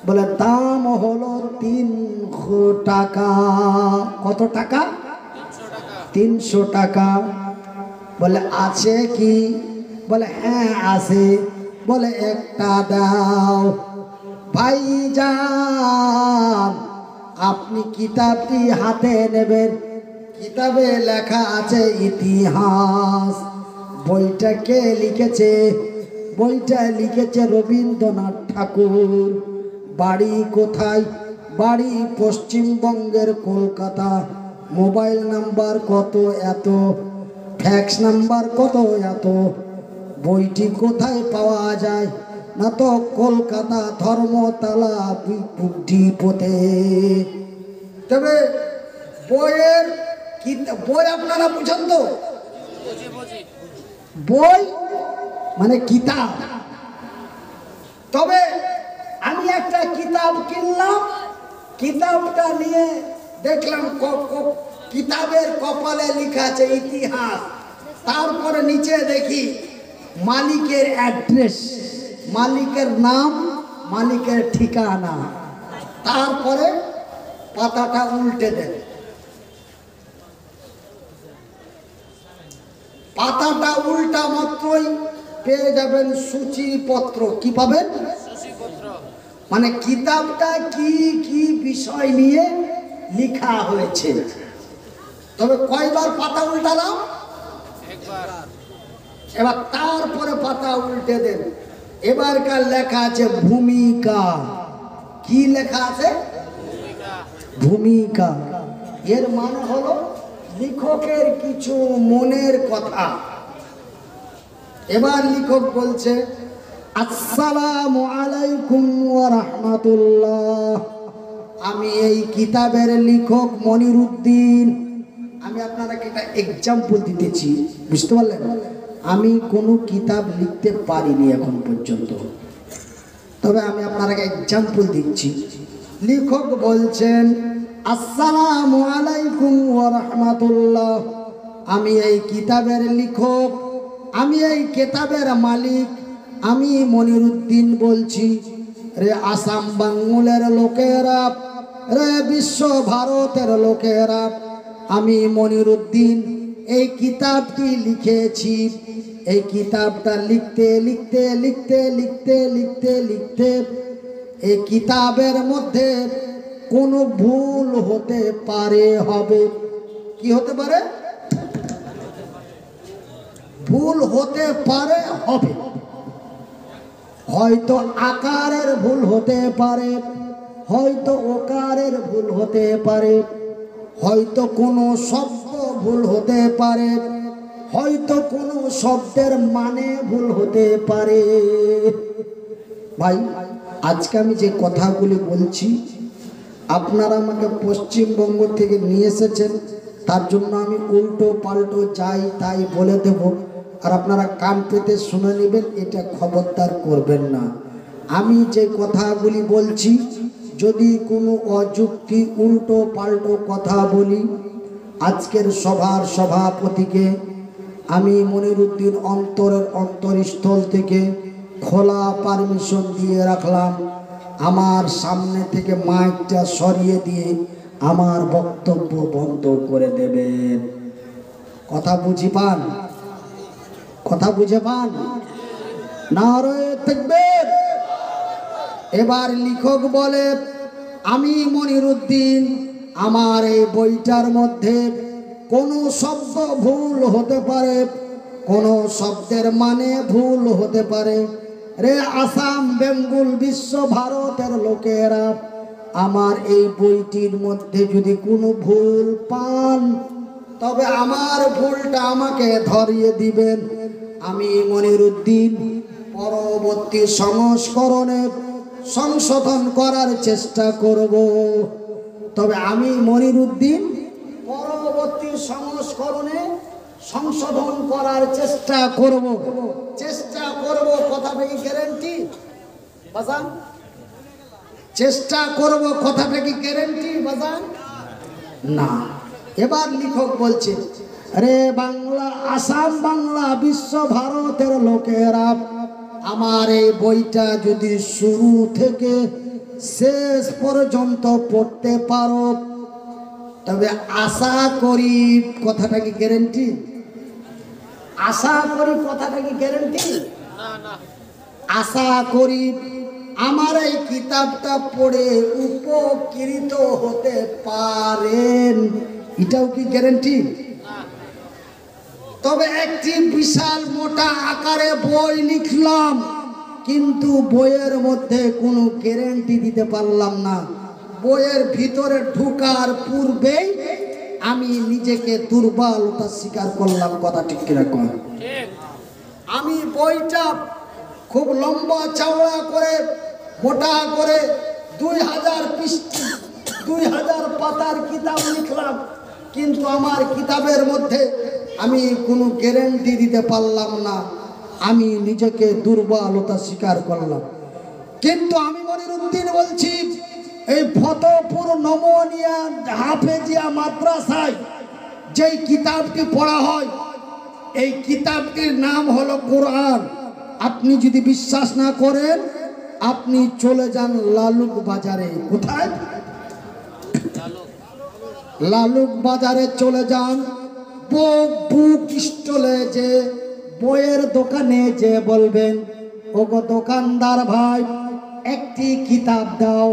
বলে দাম হলো 300 টাকা। কত টাকা? 300 টাকা। বলে আছে কি? বলে হ্যাঁ আছে। বলে একটা দাও। ভাইজান আপনি কিতাবটি হাতে নেবেন, কিতাবে লেখা আছে ইতিহাস। বইটা কে লিখেছে? বইটা লিখেছে রবীন্দ্রনাথ ঠাকুর। বাড়ি কোথায়? বাড়ি পশ্চিমবঙ্গের কলকাতা। মোবাইল নাম্বার কত? এত। ফ্যাক্স নাম্বার কত? এত। বইটি কোথায় পাওয়া যায়? না তো কলকাতা ধর্মতলা ডিপোতে। তবে বইয়ের বই আপনারা বুঝেন তো? বই মানে কিতাব। তবে আমি একটা কিতাব কিনলাম, কিতাবটা নিয়ে দেখলাম কিতাবের কপালে লেখা আছে ইতিহাস। তারপরে নিচে দেখি মালিকের অ্যাড্রেস, মালিকের নাম, মালিকের ঠিকানা। তারপরে পাতাটা উল্টে দেন। পাতাটা উল্টা মাত্রই পেয়ে যাবেন সূচিপত্র। কি পাবেন? মানে কিতাবটা কি কি বিষয় নিয়ে লেখা হয়েছে। তবে কয়বার পাতা উল্টালাম? একবার। এবার তারপরে পাতা উল্টে দেন। এবারকার লেখা আছে ভূমিকা। কি লেখা আছে? ভূমিকা। এর মানে হলো লেখকের কিছু মনের কথা। এবার লেখক বলছে আসসালামু আলাইকুম ওয়া রাহমাতুল্লাহ। আমি এই কিতাবের লেখক মনিরুদ্দিন। আমি আপনাকে একটা এক্সাম্পল দিতেছি, বুঝতে পারলেন? আমি কোনো কিতাব লিখতে পারিনি এখন পর্যন্ত, তবে আমি আপনাকে এক্সাম্পল দিচ্ছি। লেখক বলছেন আসসালামু আলাইকুম ওয়া রাহমাতুল্লাহ। আমি এই কিতাবের লেখক, আমি এই কিতাবের মালিক, আমি মনিরুদ্দিন বলছি। রে আসাম বাঙ্গুলের লোকেরা, রে বিশ্ব ভারতের লোকেরা, আমি মনিরুদ্দিন এই কিতাবটি লিখেছি। এই কিতাবটা লিখতে লিখতে লিখতে লিখতে লিখতে লিখতে এই কিতাবের মধ্যে কোনো ভুল হতে পারে, হবে। কি হতে পারে? ভুল হতে পারে, হবে। হয়তো আকারের ভুল হতে পারে, হয়তো ওকারের ভুল হতে পারে, হয়তো কোনো শব্দ ভুল হতে পারে, হয়তো কোনো শব্দের মানে ভুল হতে পারে। ভাই আজকে আমি যে কথাগুলি বলছি, আপনারা আমাকে পশ্চিমবঙ্গ থেকে নিয়ে এসেছেন, তার জন্য আমি উল্টো পাল্টো যাই তাই বলে দেব, আর আপনারা কান পেতে শুনে নেবেন, এটা খবরদার করবেন না। আমি যে কথাগুলি বলছি, যদি কোনো অযুক্তি উল্টো পাল্টো কথা বলি, আজকের সভার সভাপতিকে আমি মনিরুদ্দিন অন্তরের অন্তরস্থল থেকে খোলা পারমিশন দিয়ে রাখলাম, আমার সামনে থেকে মাইকটা সরিয়ে দিয়ে আমার বক্তব্য বন্ধ করে দেবেন। কথা বুঝি পান? কথা বুঝে পান? নারায়ে তাকবীর। এবার লেখক বলে আমি মনিরুদ্দিন, আমার এই বইটার মধ্যে কোনো শব্দ ভুল হতে পারে, কোনো শব্দের মানে ভুল হতে পারে। রে আসাম বেঙ্গল বিশ্ব ভারতের লোকেরা, আমার এই বইটির মধ্যে যদি কোনো ভুল পান, তবে আমার ভুলটা আমাকে ধরিয়ে দিবেন। আমি মনিরুদ্দিন পরবর্তী সংস্করণে সংশোধন করার চেষ্টা করব। তবে আমি মনিরুদ্দিন পরবর্তী সংস্করণে সংশোধন করার চেষ্টা করব। চেষ্টা করব, কথাটা কি গ্যারান্টি বাজান? চেষ্টা করব, কথাটা কি গ্যারান্টি বাজান? না। এবার লেখক বলছে রে বাংলা, আসাম বাংলা বিশ্ব ভারতের লোকেরা, আমার এই বইটা যদি শুরু থেকে শেষ পর্যন্ত পড়তে পারো, তবে আশা করি কথাটা কি গ্যারেন্টি? আশা করি কথাটা কি গ্যারেন্টি? আশা করি আমার এই কিতাবটা পড়ে উপকৃত হতে পারেন, এটাও কি গ্যারেন্টি? তবে একটি বিশাল মোটা আকারে বই লিখলাম, কিন্তু বইয়ের মধ্যে কোনো গ্যারেন্টি দিতে পারলাম না। বইয়ের ভিতরে ঢোকার পূর্বেই আমি নিজেকে দুর্বলতা স্বীকার করলাম। কথা ঠিক কিনা কর? আমি বইটা খুব লম্বা চওড়া করে মোটা করে 2000 পৃষ্ঠা 2000 পাতার কিতাব লিখলাম, কিন্তু আমার কিতাবের মধ্যে আমি কোনো গ্যারেন্টি দিতে পারলাম না। আমি নিজেকে দুর্বলতা স্বীকার করলাম। কিন্তু আমি মনিরুদ্দিন বলছি, এই ফতেপুর নমনিয়া হাফেজিয়া মাদ্রাসায় যেই কিতাবটি পড়া হয়, এই কিতাবটির নাম হলো কোরআন। আপনি যদি বিশ্বাস না করেন, আপনি চলে যান লালুক বাজারে। কোথায়? লালুক বাজারে চলে যান, বুক স্টলে যে বইয়ের দোকানে যে বলবেন, ওগো দোকানদার ভাই একটি কিতাব দাও।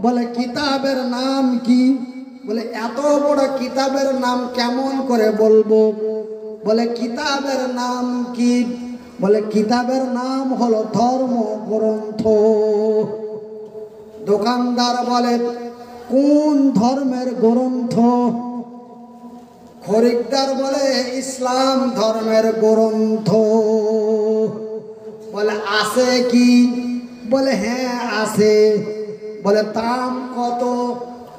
বলে কিতাবের নাম কি? বলে এত বড় কিতাবের নাম কেমন করে বলবো? বলে কিতাবের নাম কি? বলে কিতাবের নাম হলো ধর্মগ্রন্থ। দোকানদার বলে কোন ধর্মের গ্রন্থ? খরিদ্দার বলে ইসলাম ধর্মের গ্রন্থ। বলে আছে কি? বলে হ্যাঁ আছে। বলে দাম কত?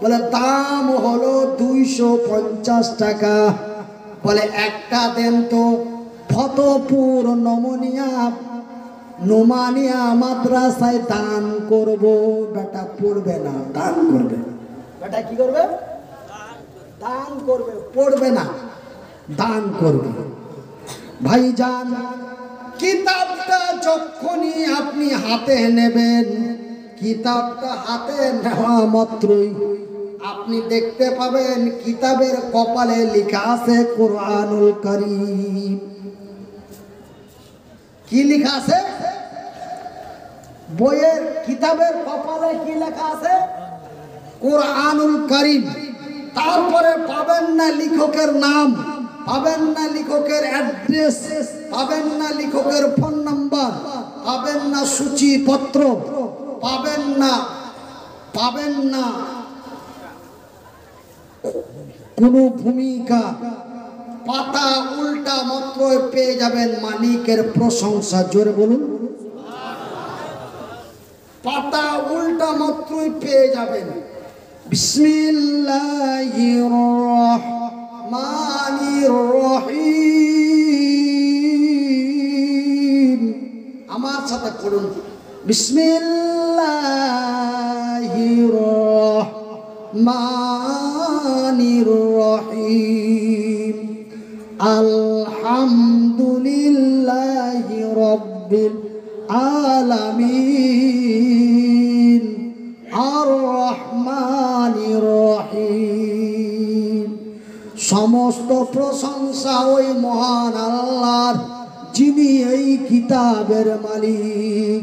বলে দাম হলো 250 টাকা। বলে একটা দেন তো। ফতেপুর নোমানিয়া মাদ্রাসায় দান করব। বেটা পড়বে না, দান করবে। বেটা কি করবে? দান করবে, পড়বে না, দান করবে। ভাইজান, কিতাবটা যখনই আপনি হাতে নেবেন, কিতাবটা হাতে নেওয়া মাত্রই আপনি দেখতে পাবেন কিতাবের কপালে লেখা আছে কোরআনুল কারীম। কি লেখা আছে? বইয়ের কিতাবের কপালে কি লেখা আছে? কোরআনুল কারীম। তারপরে পাবেন না লেখকের নাম, পাবেন না লেখকের অ্যাড্রেস, পাবেন না লেখকের ফোন নাম্বার, পাবেন না সূচিপত্র, পাবেন না কোনো ভূমিকা। পাতা উল্টা মাত্র পেয়ে যাবেন মালিকের প্রশংসা। জোরে বলুন। পাতা উল্টা মাত্রই পেয়ে যাবেন বিসমিল্লাহির রহমানির রহিম। আমার সাথে পড়ুন, বিসমিল্লাহির রহমানির রহিম। আলহামদুলিল্লাহি রাব্বিল আলামিন আর রহমানির রহিম। সমস্ত প্রশংসা ওই মহান আল্লাহর, যিনি এই কিতাবের মালিক।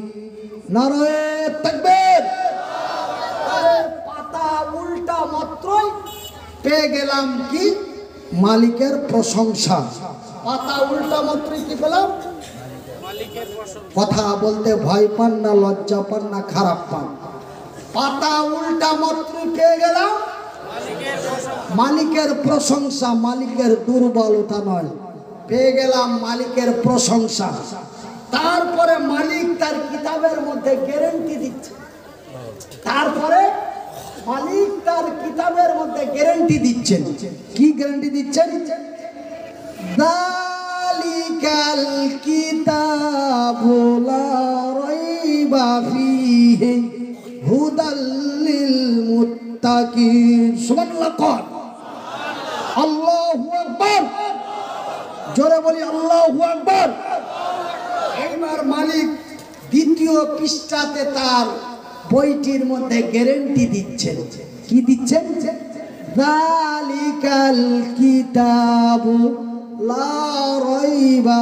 নারায়ে তাকবীর। পাতা উল্টা মাত্রই পেয়ে গেলাম কি? মালিকের প্রশংসা। পাতা উল্টা মাত্রই কি পেলাম? মালিকের প্রশংসা। কথা বলতে ভয় পান না, লজ্জা পান না, খারাপ পান? পাতা উল্টা মাত্রই পেয়ে গেলাম মালিকের প্রশংসা। মালিকের দুর্বলতা নয়, পেয়ে গেলাম মালিকের প্রশংসা। তারপরে মালিক তার কিতাবের মধ্যে গ্যারান্টি দিচ্ছে। তারপরে মালিক তার কিতাবের মধ্যে গ্যারান্টি দিচ্ছেন। কি গ্যারান্টি দিচ্ছেন? যালিকাল কিতাবু লা রাইবা ফীহি হুদাল লিল মুত্তাকিন। সুবহানাল্লাহ। কর আল্লাহু আকবার। জোরে বলি আল্লাহু আকবার। এইবার মালিক দ্বিতীয় পৃষ্ঠাতে তার বইটির মধ্যে গ্যারান্টি দিচ্ছেন। কি দিচ্ছেন? যালিকাল কিতাবু লা রাইবা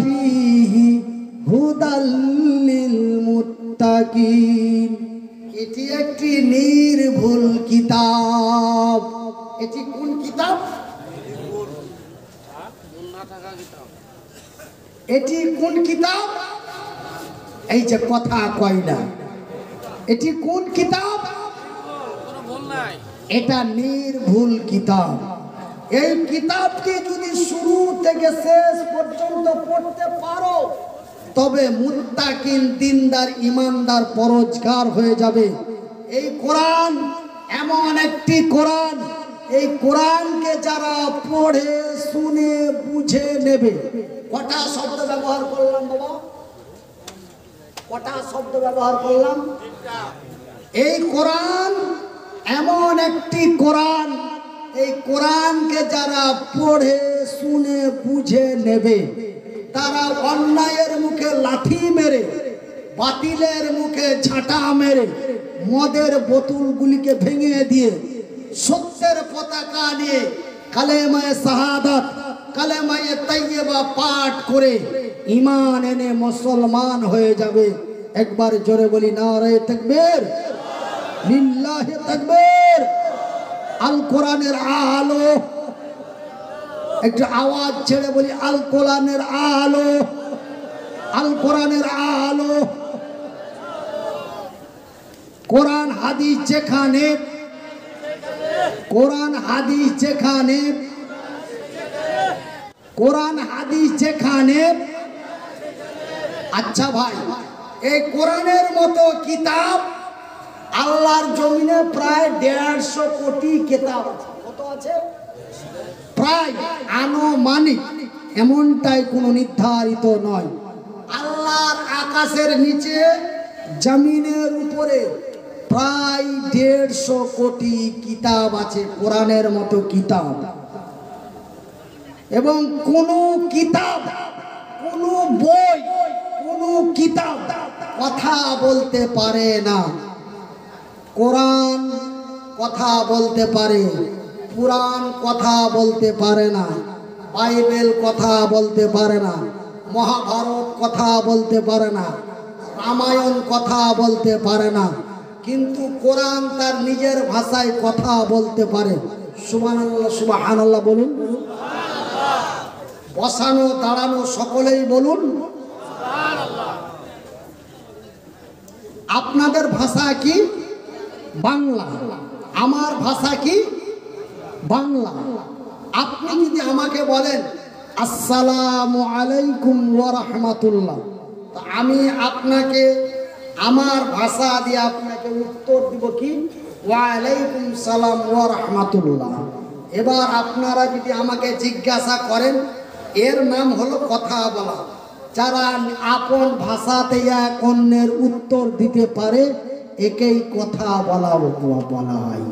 ফীহি হুদাল লিল মুত্তাকিন। এটি একটি নির্ভুল কিতাব। এটি কোন কিতাব? এটি কোন কিতাব? এই যে কথা কয় না, এটি কোন কিতাব? এটা নির্ভুল কিতাব। এই কিতাবটি যদি শুরু থেকে শেষ পর্যন্ত পড়তে পারো তবে মুত্তাকিন, দিনদার, ইমানদার, পরহেজগার হয়ে যাবে। এই কোরআন এমন একটি কোরআন, এই কোরআনকে যারা পড়ে শুনে বুঝে নেবে। কটা শব্দ ব্যবহার করলাম বাবা? কটা শব্দ ব্যবহার করলাম? এই কোরআন এমন একটি কোরআন, এই কোরআনকে যারা পড়ে শুনে বুঝে নেবে তারা অন্যায়ের মুখে লাথি মেরে, বাতিলের মুখে ঝাঁটা মেরে, মদের বোতলগুলিকে ভেঙে দিয়ে সত্যের পতাকা নিয়ে কালেমায়ে শাহাদাত, কালেমায়ে তাইয়্যিবা পাঠ করে ঈমান এনে মুসলমান হয়ে যাবে। একবার জোরে বলি নারে তাকবীর, লিল্লাহি তাকবীর। আল কোরআনের আলো, একটু আওয়াজ ছেড়ে বলি আল কোরআনের আলো, আল কোরআনের আলো। কোরআন হাদিস যেখানে, কোরআন হাদিস যেখানে, কোরআন হাদিস যেখানে। আচ্ছা ভাই, এই কোরআনের মতো কিতাব আল্লাহর জমিনে প্রায় 150 কোটি কিতাব আছে। কত আছে? প্রায়, আনুমানিক, এমনটাই কোনো নির্ধারিত নয়। আল্লাহর আকাশের নিচে, জমিনের উপরে প্রায় 150 কোটি কিতাব আছে, কোরআনের মতো কিতাব। এবং কোনো কিতাব, কোনো বই, কোনো কিতাব কথা বলতে পারে না। কোরআন কথা বলতে পারে, পুরাণ কথা বলতে পারে না, বাইবেল কথা বলতে পারে না, মহাভারত কথা বলতে পারে না, রামায়ণ কথা বলতে পারে না, কিন্তু কোরআন তার নিজের ভাষায় কথা বলতে পারে। সুবহানাল্লাহ, সুবহানাল্লাহ বলুন। বসানো দাঁড়ানো সকলেই বলুন সুবহানাল্লাহ। আপনাদের ভাষা কি? বাংলা। আমার ভাষা কি? বাংলা। আপনি যদি আমাকে বলেন আসসালামু আলাইকুম ওয়া রাহমাতুল্লাহ, তো আমি আপনাকে আমার ভাষা দিয়ে আপনাকে উত্তর দিব কি? ওয়া আলাইকুম সালাম ওয়া রাহমাতুল্লাহ। এবার আপনারা যদি আমাকে জিজ্ঞাসা করেন, এর নাম হলো কথা বলা। যারা আপন ভাষাতে এক অন্যের উত্তর দিতে পারে একেই কথা বলা হয়।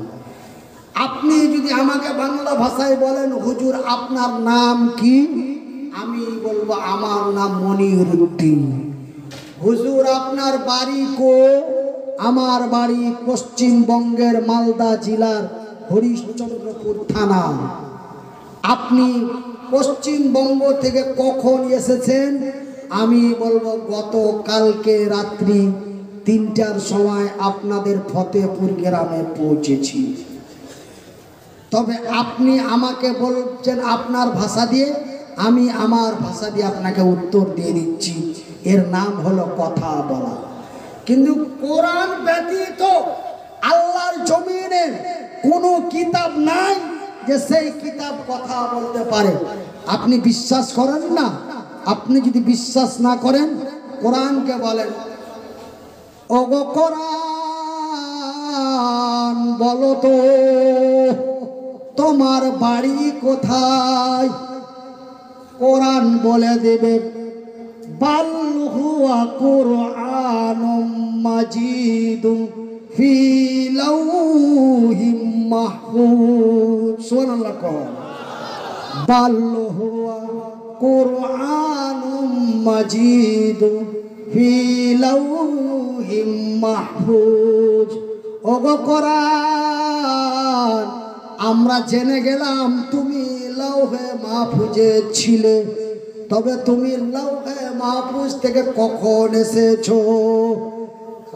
আপনি যদি আমাকে বাংলা ভাষায় বলেন হুজুর আপনার নাম কি, আমি বলবো আমার নাম মনিরুদ্দিন। হুজুর আপনার বাড়ি কো? আমার বাড়ি পশ্চিমবঙ্গের মালদা জেলার হরিশ্চন্দ্রপুর থানা। আপনি পশ্চিমবঙ্গ থেকে কখন এসেছেন? আমি বলবো গতকালকে রাত্রি 3টার সময় আপনাদের ফতেপুর গ্রামে পৌঁছেছি। তবে আপনি আমাকে বলছেন আপনার ভাষা দিয়ে, আমি আমার ভাষা দিয়ে আপনাকে উত্তর দিয়ে দিচ্ছি। এর নাম হলো কথা বলা। কিন্তু কোরআন ব্যতীত আল্লাহর জমিনে কোনো কিতাব নাই যে সেই কিতাব কথা বলতে পারে। আপনি বিশ্বাস করেন না? আপনি যদি বিশ্বাস না করেন কোরআনকে বলেন, ওগো কোরআন বলো তো তোমার বাড়ি কোথায়? কোরআন বলে দেবে বাল হুয়া কুরআনুম মাজিদুম ফি লাউহিম মাহফুজ। সুবহানাল্লাহ। বাল হুয়া কুরআনুম মাজিদুম ফি লাউহিম মাহফুজ। ওগো কোরআন, আমরা জেনে গেলাম তুমি লাউহে মাহফুজে ছিলে, তবে তুমি লাউহে মাহফুজ থেকে কখন এসেছো?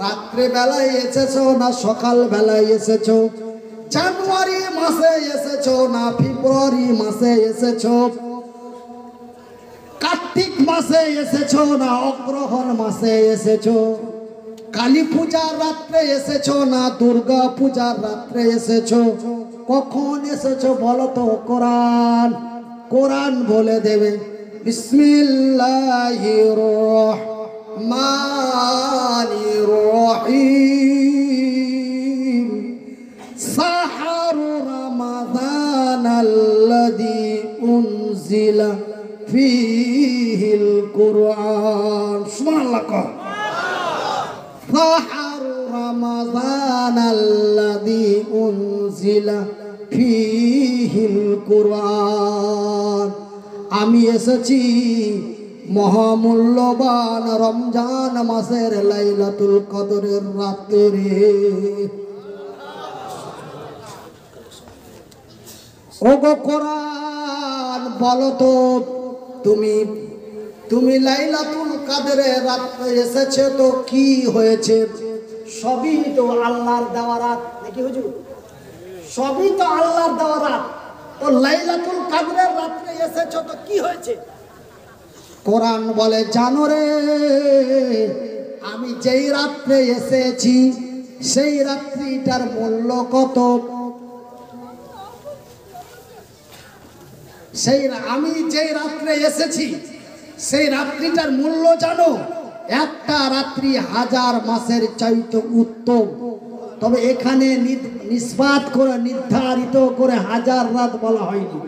রাত্রে বেলায় এসেছো না সকাল বেলায় এসেছো? জানুয়ারি মাসে এসেছো না ফেব্রুয়ারি মাসে এসেছো? কার্তিক মাসে এসেছো না অগ্রহণ মাসে এসেছো? কালী পূজার রাত্রে এসেছো না দুর্গা পূজার রাত্রে এসেছো? কখন এসেছো বলো তো কোরআন? কোরআন বলে দেবে বিসমিল্লাহির রহমানির রহিম, শাহরু রমাদানাল্লাযী উনজিলা ফীহিল কুরআন। সুবহানাল্লাহ। শাহরু রমাদানাল্লাযী উনজিলা ফীহিল কুরআন। আমি এসেছি মহামূল্যবান রমজান মাসের লাইলাতুল কদরের রাতে। ওগো কোরআন, বলো তো তুমি লাইলাতুল কদরের রাতে এসেছে তো কি হয়েছে? সবই তো আল্লাহর দেওয়া রাত নাকি হুজুর? সবই তো আল্লাহর দেওয়া রাত। তো লাইলাতুল কদরের রাতে এসেছো তো কি হয়েছে? কোরআন বলে জানো রে, আমি যেই রাত্রে এসেছি সেই রাত্রিটার মূল্য কত? আমি যেই রাত্রে এসেছি সেই রাত্রিটার মূল্য জানো? একটা রাত্রি 1000 মাসের চাইতে উত্তম। তবে এখানে নিসবাত করে নির্ধারিত করে 1000 রাত বলা হয়নি,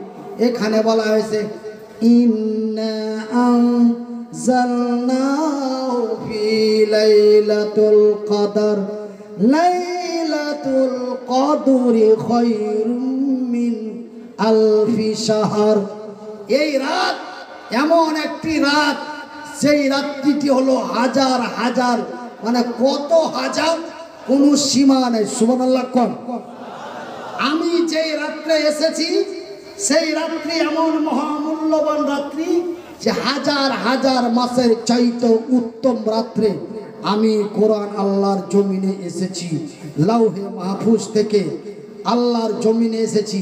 এখানে বলা হয়েছে ইন্না আনজালনাহু ফি লাইলাতুল কদর, লাইলাতুল কদরি খায়রুম মিন আলফি শাহর। এই রাত এমন একটি রাত, সেই রাত্রিটি হলো 1000 মানে কত হাজার, কোনো সীমা নেই। সুবহানাল্লাহ। কোন আমি যেই রাত্রে এসেছি সেই রাত্রি এমন মহামূল্যবান রাত্রি যে 1000 মাসের চাইতে উত্তম রাত্রে আমি কোরআন আল্লাহর জমিনে এসেছি। লাউহে মাহফুজ থেকে আল্লাহর জমিনে এসেছি।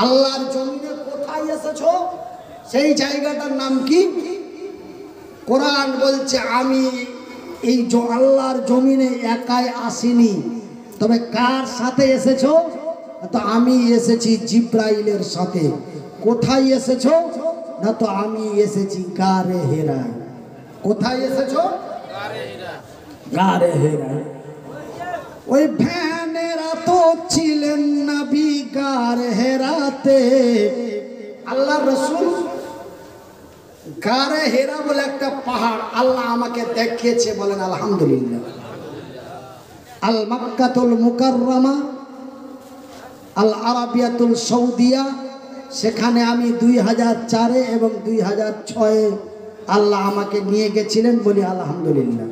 আল্লাহর জমিনে কোথায় এসেছো? সেই জায়গাটার নাম কি? কোরআন বলছে আমি এই আল্লাহর জমিনে একাই আসিনি, তবে কার সাথে এসেছো? তো আমি এসেছি জিব্রাইলের সাথে। কোথায় এসেছো? না তো আমি এসেছি গারে হেরায়। কোথায় এসেছো? গারে হেরায়। ওই ভ্যানেরা তো ছিলেন নবী গারে হেরাতে। আল্লাহ রসুল গারে হেরা বলে একটা পাহাড় আল্লাহ আমাকে দেখিয়েছে, বলেন আলহামদুলিল্লাহ। আল মক্কাতুল মুকাররমা, আল আরাবিয়াতুল সৌদিয়া, সেখানে আমি 2004 এবং 2006 আল্লাহ আমাকে নিয়ে গেছিলেন, বলি আলহামদুলিল্লাহ।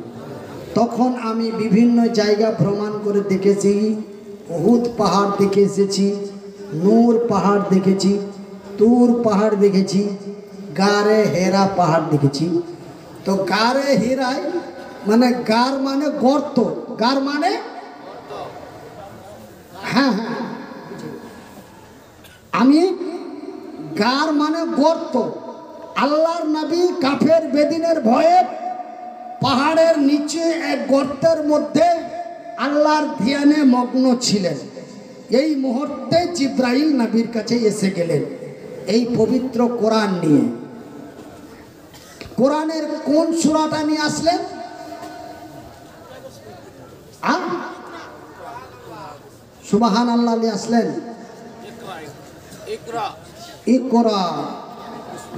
তখন আমি বিভিন্ন জায়গা ভ্রমণ করে দেখেছি। উহুদ পাহাড় দেখে এসেছি, নূর পাহাড় দেখেছি, তুর পাহাড় দেখেছি, গারে হেরা পাহাড় দেখেছি। তো গারে হেরায় মানে গার মানে গর্ত, গার মানে হ্যাঁ, আমি গার মানে গর্ত। আল্লাহর নবী কাফের বেদিনের ভয়ে পাহাড়ের নিচে এক গর্তের মধ্যে আল্লাহর ধ্যানে মগ্ন ছিলেন। এই মুহূর্তে জিব্রাইল নবীর কাছে এসে গেলেন এই পবিত্র কোরআন নিয়ে। কোরআনের কোন সূরাটা নিয়ে আসলেন? সুবহানাল্লাহ নিয়ে আসলেন। ইকরা,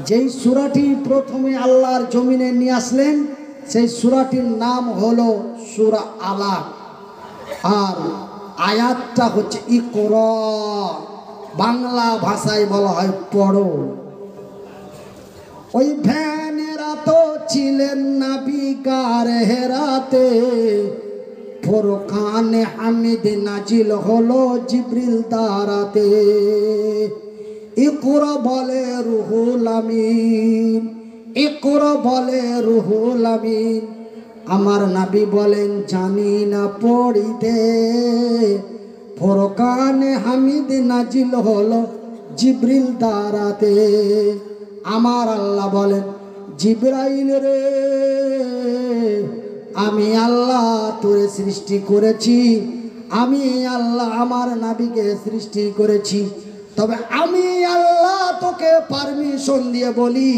যেই সূরাটি প্রথমে আল্লাহর জমিনে নিয়ে আসলেন সেই সূরাটির নাম হলো সূরা আলাক, আর আয়াতটা হচ্ছে ইকরা। বাংলা ভাষায় বলা হয় পড়ো। ওই ভ্যানেরা তো ছিলেন নবী গারে হেরাতে, ফুরকানে হামিদ নাজিল হলো জিবরিল দ্বারাতে। ইকরা বলে রুহুল আমিন, ইকরা বলে রুহুল আমিন। আমার নবী বলেন জানি না পড়িতে, ফুরকানে হামিদ নাজিল হলো জিবরিল দ্বারাতে। আমার আল্লাহ বলেন জিবরাইল রে, আমি আল্লাহ তোরে সৃষ্টি করেছি, আমি আল্লাহ আমার নবীকে সৃষ্টি করেছি। তবে আমি আল্লাহ তোকে পারমিশন দিয়ে বলি,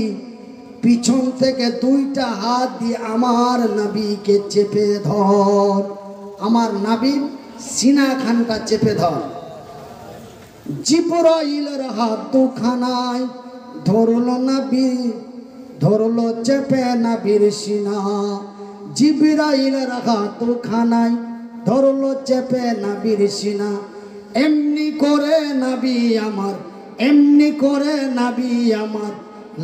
পিছন থেকে দুইটা হাত দিয়ে আমার নবীকে চেপে ধর, আমার নবীর সিনাখানটা চেপে ধর। জিবরাইলের হাত দুখানায় ধরলো নবী, ধরলো চেপে নবীর সিনা। জিবরাইলের হাত দুখানায় ধরলো চেপে নবীর সিনা। এমনি করে নবী আমার, এমনি করে নবী আমার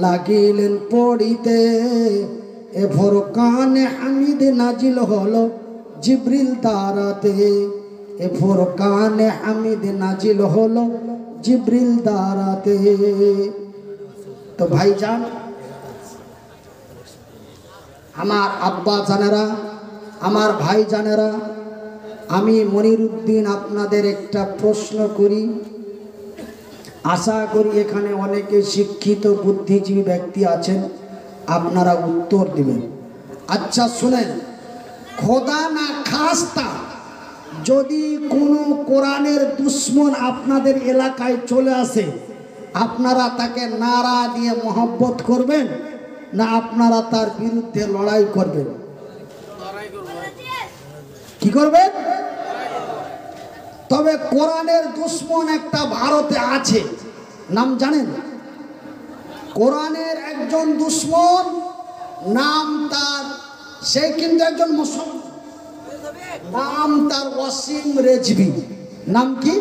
লাগিলেন পড়িতে। এ ফুরকানে হামিদ নাজিল হলো জিবরিল দ্বারাতে, এ ফুরকানে হামিদ নাজিল হলো জিবরিল দ্বারাতে। তো ভাইজান, আমার আব্বা জানেরা, আমার ভাই জানেরা, আমি মনিরুদ্দিন আপনাদের একটা প্রশ্ন করি, আশা করি এখানে অনেকে শিক্ষিত বুদ্ধিজীবী ব্যক্তি আছেন, আপনারা উত্তর দিবেন। আচ্ছা শুনেন, খোদা না খাস্তা যদি কোনো কোরআনের দুশ্মন আপনাদের এলাকায় চলে আসে, আপনারা তাকে নারা দিয়ে মহব্বত করবেন না আপনারা তার বিরুদ্ধে লড়াই করবেন? কি করবেন? তবে কোরআনের দুশ্মন একটা ভারতে আছে, নাম জানেন? কোরআনের একজন দুশ্মন, নাম তার, সে কিন্তু একজন মুসলমান, নাম তার ওয়াসিম রেজভি। নাম কি?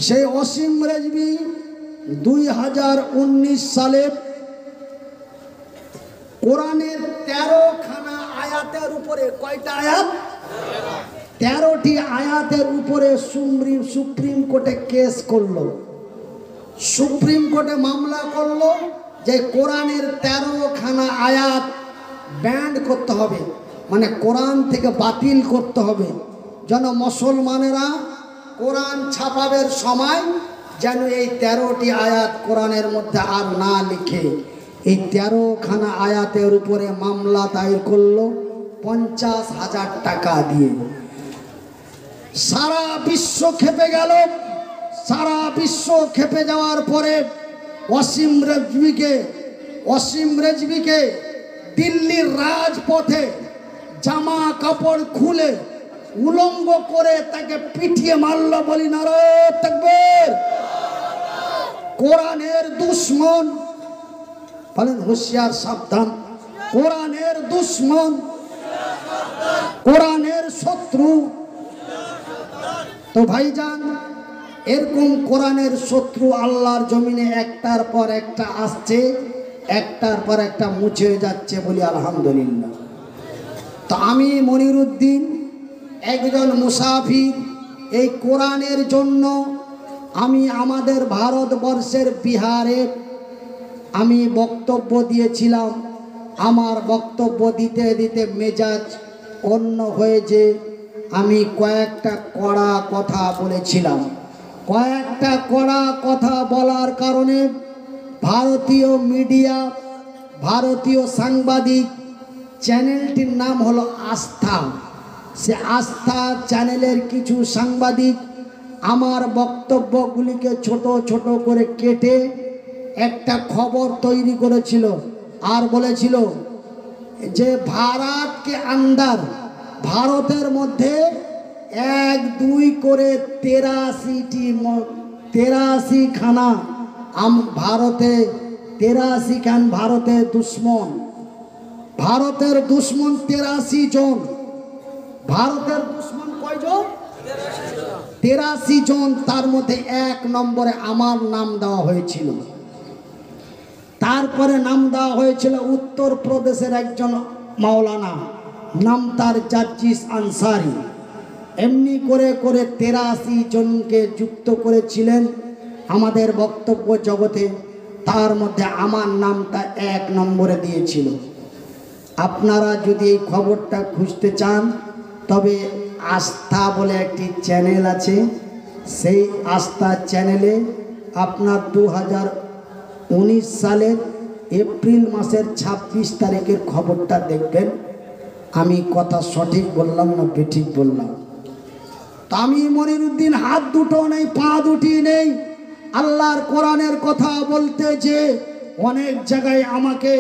সেই ওয়াসিম রেজভি 2019 সালে কোরআনের 13খানা আয়াতের উপরে, কয়টা আয়াত? 13টি আয়াতের উপরে সুপ্রিম কোর্টে কেস করলো, সুপ্রিম কোর্টে মামলা করলো যে কোরআনের 13খানা আয়াত ব্যান্ড করতে হবে, মানে কোরআন থেকে বাতিল করতে হবে, যেন মুসলমানেরা কোরআন ছাপাবের সময় যেন এই 13টি আয়াত কোরআনের মধ্যে আর না লিখে। এই 13খানা আয়াতের উপরে মামলা দায়ের করলো 50,000 টাকা দিয়ে। সারা বিশ্ব খেপে গেল। সারা বিশ্ব খেপে যাওয়ার পরে ওয়াসিম রেজভিকে দিল্লির রাজপথে জামা কাপড় খুলে উলঙ্গ করে তাকে পিটিয়ে মারল। বলি নারায়ে তাকবীর। কোরআনের দুশ্মন, বলেন হুঁশিয়ার সাবধান। কোরআনের দুশ্মন, কোরআনের শত্রু। তো ভাইজান, এরকম কোরআনের শত্রু আল্লাহর জমিনে একটার পর একটা আসছে, একটার পর একটা মুছে যাচ্ছে, বলি আলহামদুলিল্লাহ। তো আমি মনিরুদ্দিন একজন মুসাফির, এই কোরআনের জন্য আমি আমাদের ভারতবর্ষের বিহারে আমি বক্তব্য দিয়েছিলাম। আমার বক্তব্য দিতে দিতে মেজাজ অন্য হয়েছে, আমি কয়েকটা কড়া কথা বলেছিলাম। কয়েকটা কড়া কথা বলার কারণে ভারতীয় মিডিয়া, ভারতীয় সাংবাদিক, চ্যানেলটির নাম হলো আস্থা, সে আস্থা চ্যানেলের কিছু সাংবাদিক আমার বক্তব্যগুলিকে ছোট ছোট করে কেটে একটা খবর তৈরি করেছিল আর বলেছিল যে ভারতকে আন্দার, ভারতের মধ্যে 1-2 করে 83 খানা ভারতে 83 খান ভারতের দুশ্মন, ভারতের দুশ্মন 83 জন। ভারতের দুশ্মন কয়জন? 83 জন। তার মধ্যে 1 নম্বরে আমার নাম দেওয়া হয়েছিল। তারপরে নাম দেওয়া হয়েছিল উত্তর প্রদেশের একজন মাওলানা, নাম তার জার্জিস আনসারি। এমনি করে করে 83 জনকে যুক্ত করেছিলেন আমাদের বক্তব্য জগতে। তার মধ্যে আমার নামটা 1 নম্বরে দিয়েছিল। আপনারা যদি এই খবরটা খুঁজতে চান তবে আস্থা বলে একটি চ্যানেল আছে, সেই আস্থা চ্যানেলে আপনার 2019 সালের এপ্রিল মাসের 26 তারিখের খবরটা দেখবেন। আমি কথা সঠিক বললাম না বেঠিক বললাম? তা আমি মনিরুদ্দিন হাত দুটো নেই, পা দুটি নেই। আল্লাহর কোরআনের কথা বলতে যে অনেক জায়গায় আমাকে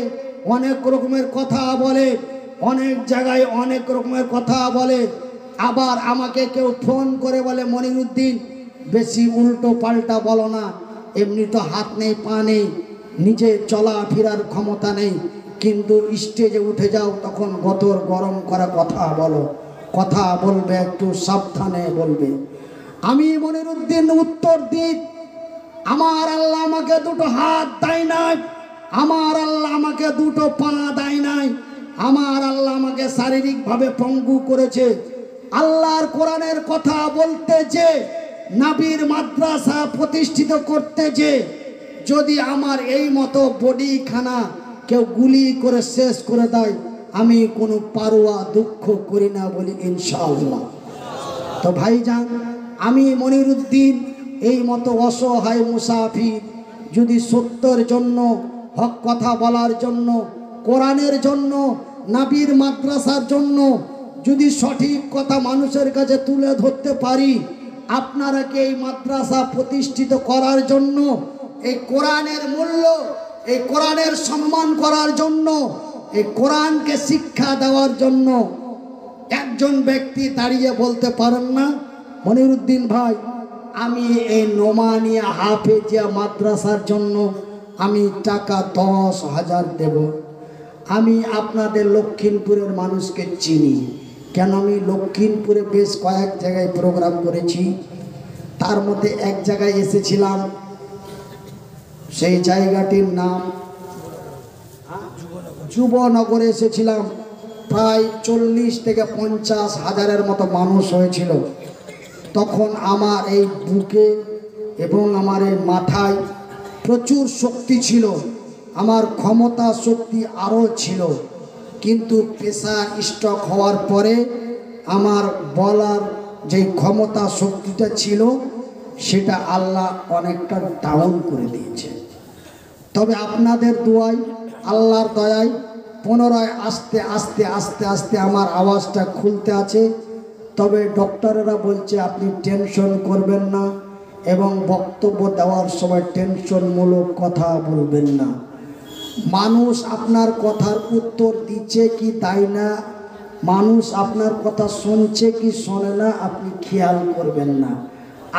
অনেক রকমের কথা বলে, অনেক জায়গায় অনেক রকমের কথা বলে। আবার আমাকে কেউ ফোন করে বলে মনিরুদ্দিন বেশি উল্টো পাল্টা বলো না, এমনি তো হাত নেই পা নেই, নিজে চলা ফেরার ক্ষমতা নেই, কিন্তু স্টেজে উঠে যাও তখন গতর গরম করা কথা বলো। কথা বলবে একটু সাবধানে বলবে। আমি মনিরুদ্দিন উত্তর দিই, আমার আল্লাহ আমাকে দুটো হাত দেয় নাই, আমার আল্লাহ আমাকে দুটো পা দেয় নাই, আমার আল্লাহ আমাকে শারীরিকভাবে পঙ্গু করেছে। আল্লাহর কোরআনের কথা বলতে যে, নবীর মাদ্রাসা প্রতিষ্ঠিত করতে যে, যদি আমার এই মতো বডিখানা কেউ গুলি করে শেষ করে দেয়, আমি কোনো পারোয়া দুঃখ করি না বলি ইনশাআল্লাহ। তো ভাইজান, আমি মনিরুদ্দিন এই মতো অসহায় মুসাফির যদি সত্যের জন্য, হক কথা বলার জন্য, কোরআনের জন্য, নবীর মাদ্রাসার জন্য যদি সঠিক কথা মানুষের কাছে তুলে ধরতে পারি, আপনারা কি এই মাদ্রাসা প্রতিষ্ঠিত করার জন্য, এই কোরআনের মূল্য, এই কোরআনের সম্মান করার জন্য, এই কোরআনকে শিক্ষা দেওয়ার জন্য একজন ব্যক্তি দাঁড়িয়ে বলতে পারেন না মনিরুদ্দিন ভাই আমি এই নোমানিয়া হাফেজিয়া মাদ্রাসার জন্য আমি টাকা 10,000 দেব? আমি আপনাদের লক্ষিমপুরের মানুষকে চিনি, কেন আমি লক্ষিমপুরে বেশ কয়েক জায়গায় প্রোগ্রাম করেছি। তার মধ্যে এক জায়গায় এসেছিলাম, সেই জায়গাটির নাম যুবনগরে এসেছিলাম। প্রায় 40 থেকে 50 হাজারের মতো মানুষ হয়েছিল। তখন আমার এই বুকে এবং আমার এই মাথায় প্রচুর শক্তি ছিল, আমার ক্ষমতা শক্তি আরও ছিল, কিন্তু প্রেসার স্ট্রোক হওয়ার পরে আমার বলার যে ক্ষমতা শক্তিটা ছিল সেটা আল্লাহ অনেকটা ডাউন করে দিয়েছে। তবে আপনাদের দোয়ায়, আল্লাহর দয়ায় পুনরায় আস্তে আস্তে আস্তে আস্তে আমার আওয়াজটা খুলতে আছে। তবে ডক্টরেরা বলছে আপনি টেনশন করবেন না এবং বক্তব্য দেওয়ার সময় টেনশনমূলক কথা বলবেন না। মানুষ আপনার কথার উত্তর দিচ্ছে কি দেয় না, মানুষ আপনার কথা শুনছে কি শোনে না, আপনি খেয়াল করবেন না।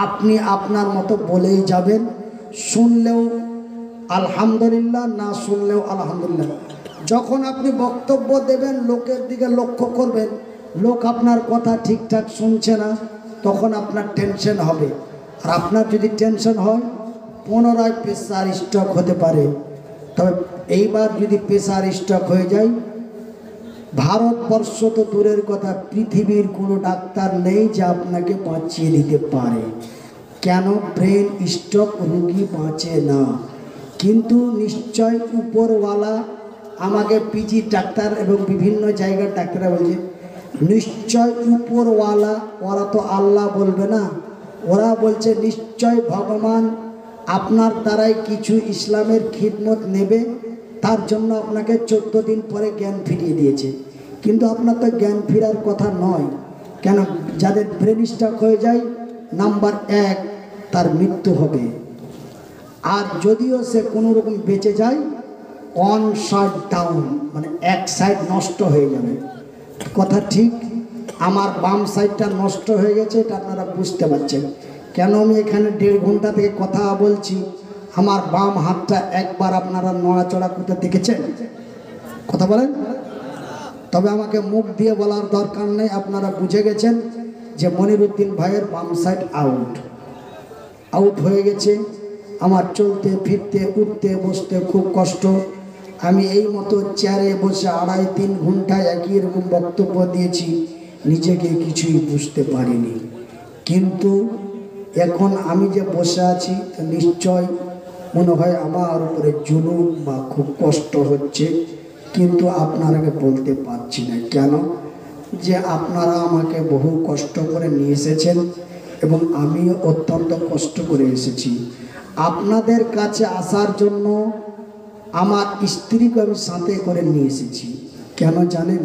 আপনি আপনার মতো বলেই যাবেন, শুনলেও আলহামদুলিল্লাহ, না শুনলেও আলহামদুলিল্লাহ। যখন আপনি বক্তব্য দেবেন লোকের দিকে লক্ষ্য করবেন, লোক আপনার কথা ঠিকঠাক শুনছে না, তখন আপনার টেনশন হবে। আর আপনার যদি টেনশন হয় পুনরায় প্রেসার স্ট্রোক হতে পারে। তবে এইবার যদি প্রেসার স্ট্রোক হয়ে যায়, ভারতবর্ষ তো দূরের কথা, পৃথিবীর কোনো ডাক্তার নেই যে আপনাকে বাঁচিয়ে দিতে পারে। কেন? ব্রেন স্ট্রোক রোগী বাঁচে না, কিন্তু নিশ্চয় উপরওয়ালা আমাকে পিজি ডাক্তার এবং বিভিন্ন জায়গার ডাক্তাররা বলছে নিশ্চয় উপরওয়ালা, ওরা তো আল্লাহ বলবে না, ওরা বলছে নিশ্চয় ভগবান আপনার দ্বারাই কিছু ইসলামের খিদমত নেবে, তার জন্য আপনাকে 14 দিন পরে জ্ঞান ফিরিয়ে দিয়েছে। কিন্তু আপনার তো জ্ঞান ফেরার কথা নয়। কেন? যাদের ব্রেন স্ট্রোক হয়ে যায়, নাম্বার 1 তার মৃত্যু হবে। আর যদিও সে কোনো রকম বেঁচে যায়, অন সাইড ডাউন, মানে এক সাইড নষ্ট হয়ে যাবে। কথা ঠিক? আমার বাম সাইডটা নষ্ট হয়ে গেছে, এটা আপনারা বুঝতে পারছেন। কেন আমি এখানে 1.5 ঘন্টা থেকে কথা বলছি, আমার বাম হাতটা একবার আপনারা নড়াচড়া করতে দেখেছেন? কথা বলেন। তবে আমাকে মুখ দিয়ে বলার দরকার নেই, আপনারা বুঝে গেছেন যে মনিরুদ্দিন ভাইয়ের বাম সাইড আউট হয়ে গেছে। আমার চলতে ফিরতে উঠতে বসতে খুব কষ্ট। আমি এই মতো চেয়ারে বসে 2.5-3 ঘন্টা একই রকম বক্তব্য দিয়েছি, নিজেকে কিছুই বুঝতে পারিনি। কিন্তু এখন আমি যে বসে আছি তো নিশ্চয় মনে হয় আমার উপরে জুলুম বা খুব কষ্ট হচ্ছে, কিন্তু আপনারাকে বলতে পারছি না। কেন? যে আপনারা আমাকে বহু কষ্ট করে নিয়ে এসেছেন এবং আমি অত্যন্ত কষ্ট করে এসেছি। আপনাদের কাছে আসার জন্য আমার স্ত্রীকে আমি সাথে করে নিয়ে এসেছি। কেন জানেন?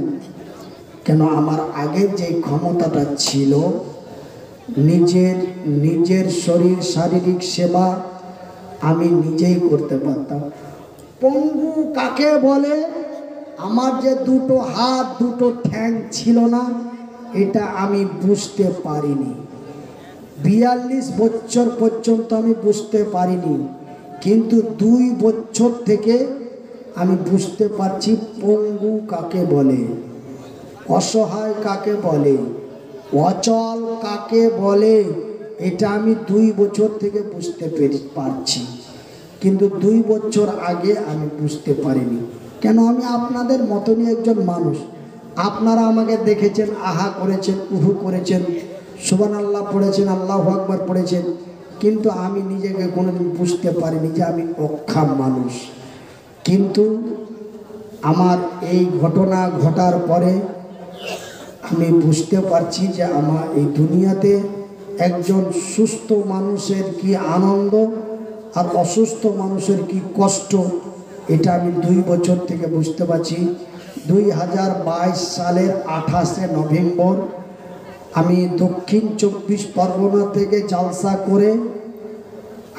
কেন আমার আগের যে ক্ষমতাটা ছিল, নিজের শারীরিক সেবা আমি নিজেই করতে পারতাম। পঙ্গু কাকে বলে? আমার যে 2 হাত 2 ঠ্যাং ছিল না, এটা আমি বুঝতে পারিনি। 42 বছর পর্যন্ত আমি বুঝতে পারিনি, কিন্তু 2 বছর থেকে আমি বুঝতে পারছি পঙ্গু কাকে বলে, অসহায় কাকে বলে, অচল কাকে বলে। এটা আমি 2 বছর থেকে বুঝতে পারছি, কিন্তু 2 বছর আগে আমি বুঝতে পারিনি। কেন? আমি আপনাদের মতনই একজন মানুষ। আপনারা আমাকে দেখেছেন, আহা করেছেন, উহু করেছেন, সুবহানাল্লাহ পড়েছেন, আল্লাহু আকবার পড়েছেন, কিন্তু আমি নিজেকে কোনোদিন বুঝতে পারিনি যে আমি অক্ষম মানুষ। কিন্তু আমার এই ঘটনা ঘটার পরে আমি বুঝতে পারছি যে আমার এই দুনিয়াতে একজন সুস্থ মানুষের কি আনন্দ আর অসুস্থ মানুষের কি কষ্ট, এটা আমি 2 বছর থেকে বুঝতে পারছি। 2022 সালের 28শে নভেম্বর আমি দক্ষিণ 24 পরগনা থেকে জালসা করে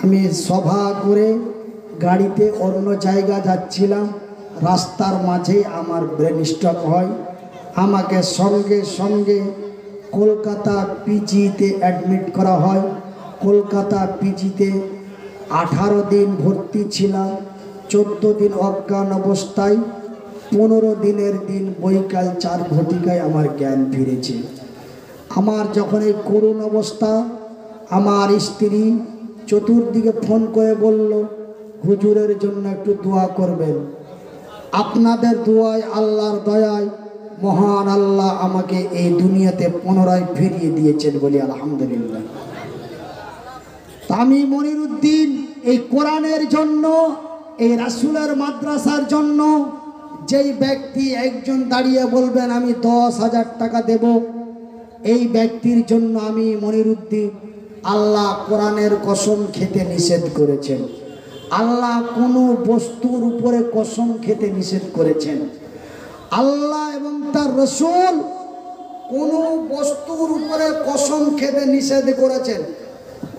আমি সভা করে গাড়িতে অন্য জায়গা যাচ্ছিলাম। রাস্তার মাঝেই আমার ব্রেন স্ট্রোক হয়। আমাকে সঙ্গে সঙ্গে কলকাতা পিজিতে অ্যাডমিট করা হয়। কলকাতা পিজিতে 18 দিন ভর্তি ছিলাম, 14 দিন অজ্ঞান অবস্থায়, 15 দিনের দিন বৈকাল 4 ঘটিকায় আমার জ্ঞান ফিরেছে। আমার যখন এই করুণ অবস্থা, আমার স্ত্রী চতুর্দিকে ফোন করে বলল, হুজুরের জন্য একটু দোয়া করবেন। আপনাদের দোয়ায়, আল্লাহর দয়ায় মহান আল্লাহ আমাকে এই দুনিয়াতে পুনরায় ফিরিয়ে দিয়েছেন বলি আলহামদুলিল্লাহ। আমি মনিরুদ্দিন এই কোরআনের জন্য, এই রাসূলের মাদ্রাসার জন্য, যেই ব্যক্তি একজন দাঁড়িয়ে বলবেন আমি 10,000 টাকা দেব, এই ব্যক্তির জন্য আমি মনিরুদ্দিন, আল্লাহ কোরআনের কসম খেতে নিষেধ করেছেন। আল্লাহ কোনো বস্তুর উপরে কসম খেতে নিষেধ করেছেন। আল্লাহ এবং তার রাসূল কোনো বস্তুর উপরে কসম খেতে নিষেধ করেছেন।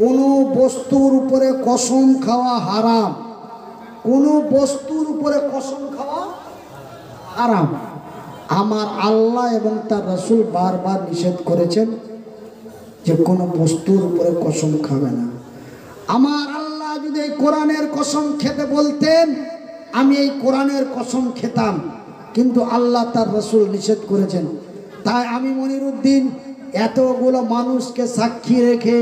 কোনো বস্তুর উপরে কসম খাওয়া হারাম, কোনো বস্তুর উপরে কসম খাওয়া হারাম। আমার আল্লাহ এবং তার রাসূল বারবার নিষেধ করেছেন যে কোনো বস্তুর উপরে কসম খাবে না। আমার আল্লাহ যদি এই কোরআনের কসম খেতে বলতেন, আমি এই কোরআনের কসম খেতাম, কিন্তু আল্লাহ তার রাসূল নিষেধ করেছেন। তাই আমি মনিরুদ্দিন এতগুলো মানুষকে সাক্ষী রেখে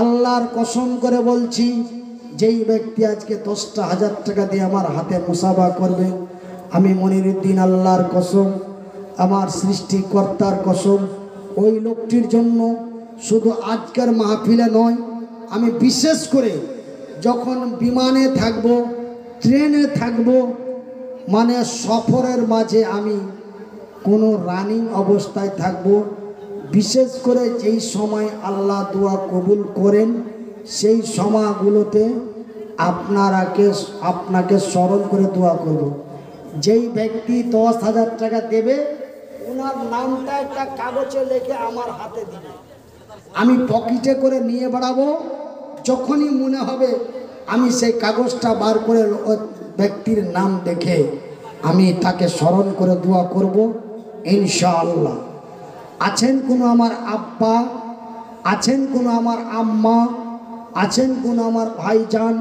আল্লাহর কসম করে বলছি, যেই ব্যক্তি আজকে 10,000 টাকা দিয়ে আমার হাতে মুসাফা করবে, আমি মনিরুদ্দিন আল্লাহর কসম, আমার সৃষ্টিকর্তার কসম, ওই লোকটির জন্য শুধু আজকের মাহফিলে নয়, আমি বিশেষ করে যখন বিমানে থাকব, ট্রেনে থাকব, মানে সফরের মাঝে আমি কোনো রানিং অবস্থায় থাকব, বিশেষ করে যেই সময় আল্লাহ দোয়া কবুল করেন, সেই সময়গুলোতে আপনাকে স্মরণ করে দোয়া করব। যেই ব্যক্তি 10,000 টাকা দেবে, ওনার নামটা একটা কাগজে লিখে আমার হাতে দিবে, আমি পকেটে করে নিয়ে বেড়াবো। যখনই মনে হবে আমি সেই কাগজটা বার করে ব্যক্তির নাম দেখে আমি তাকে স্মরণ করে দোয়া করব ইনশাআল্লাহ। আছেন কোনো আমার আব্বা, আছেন কোনো আমার আম্মা, আছেন কোনো আমার ভাইজান,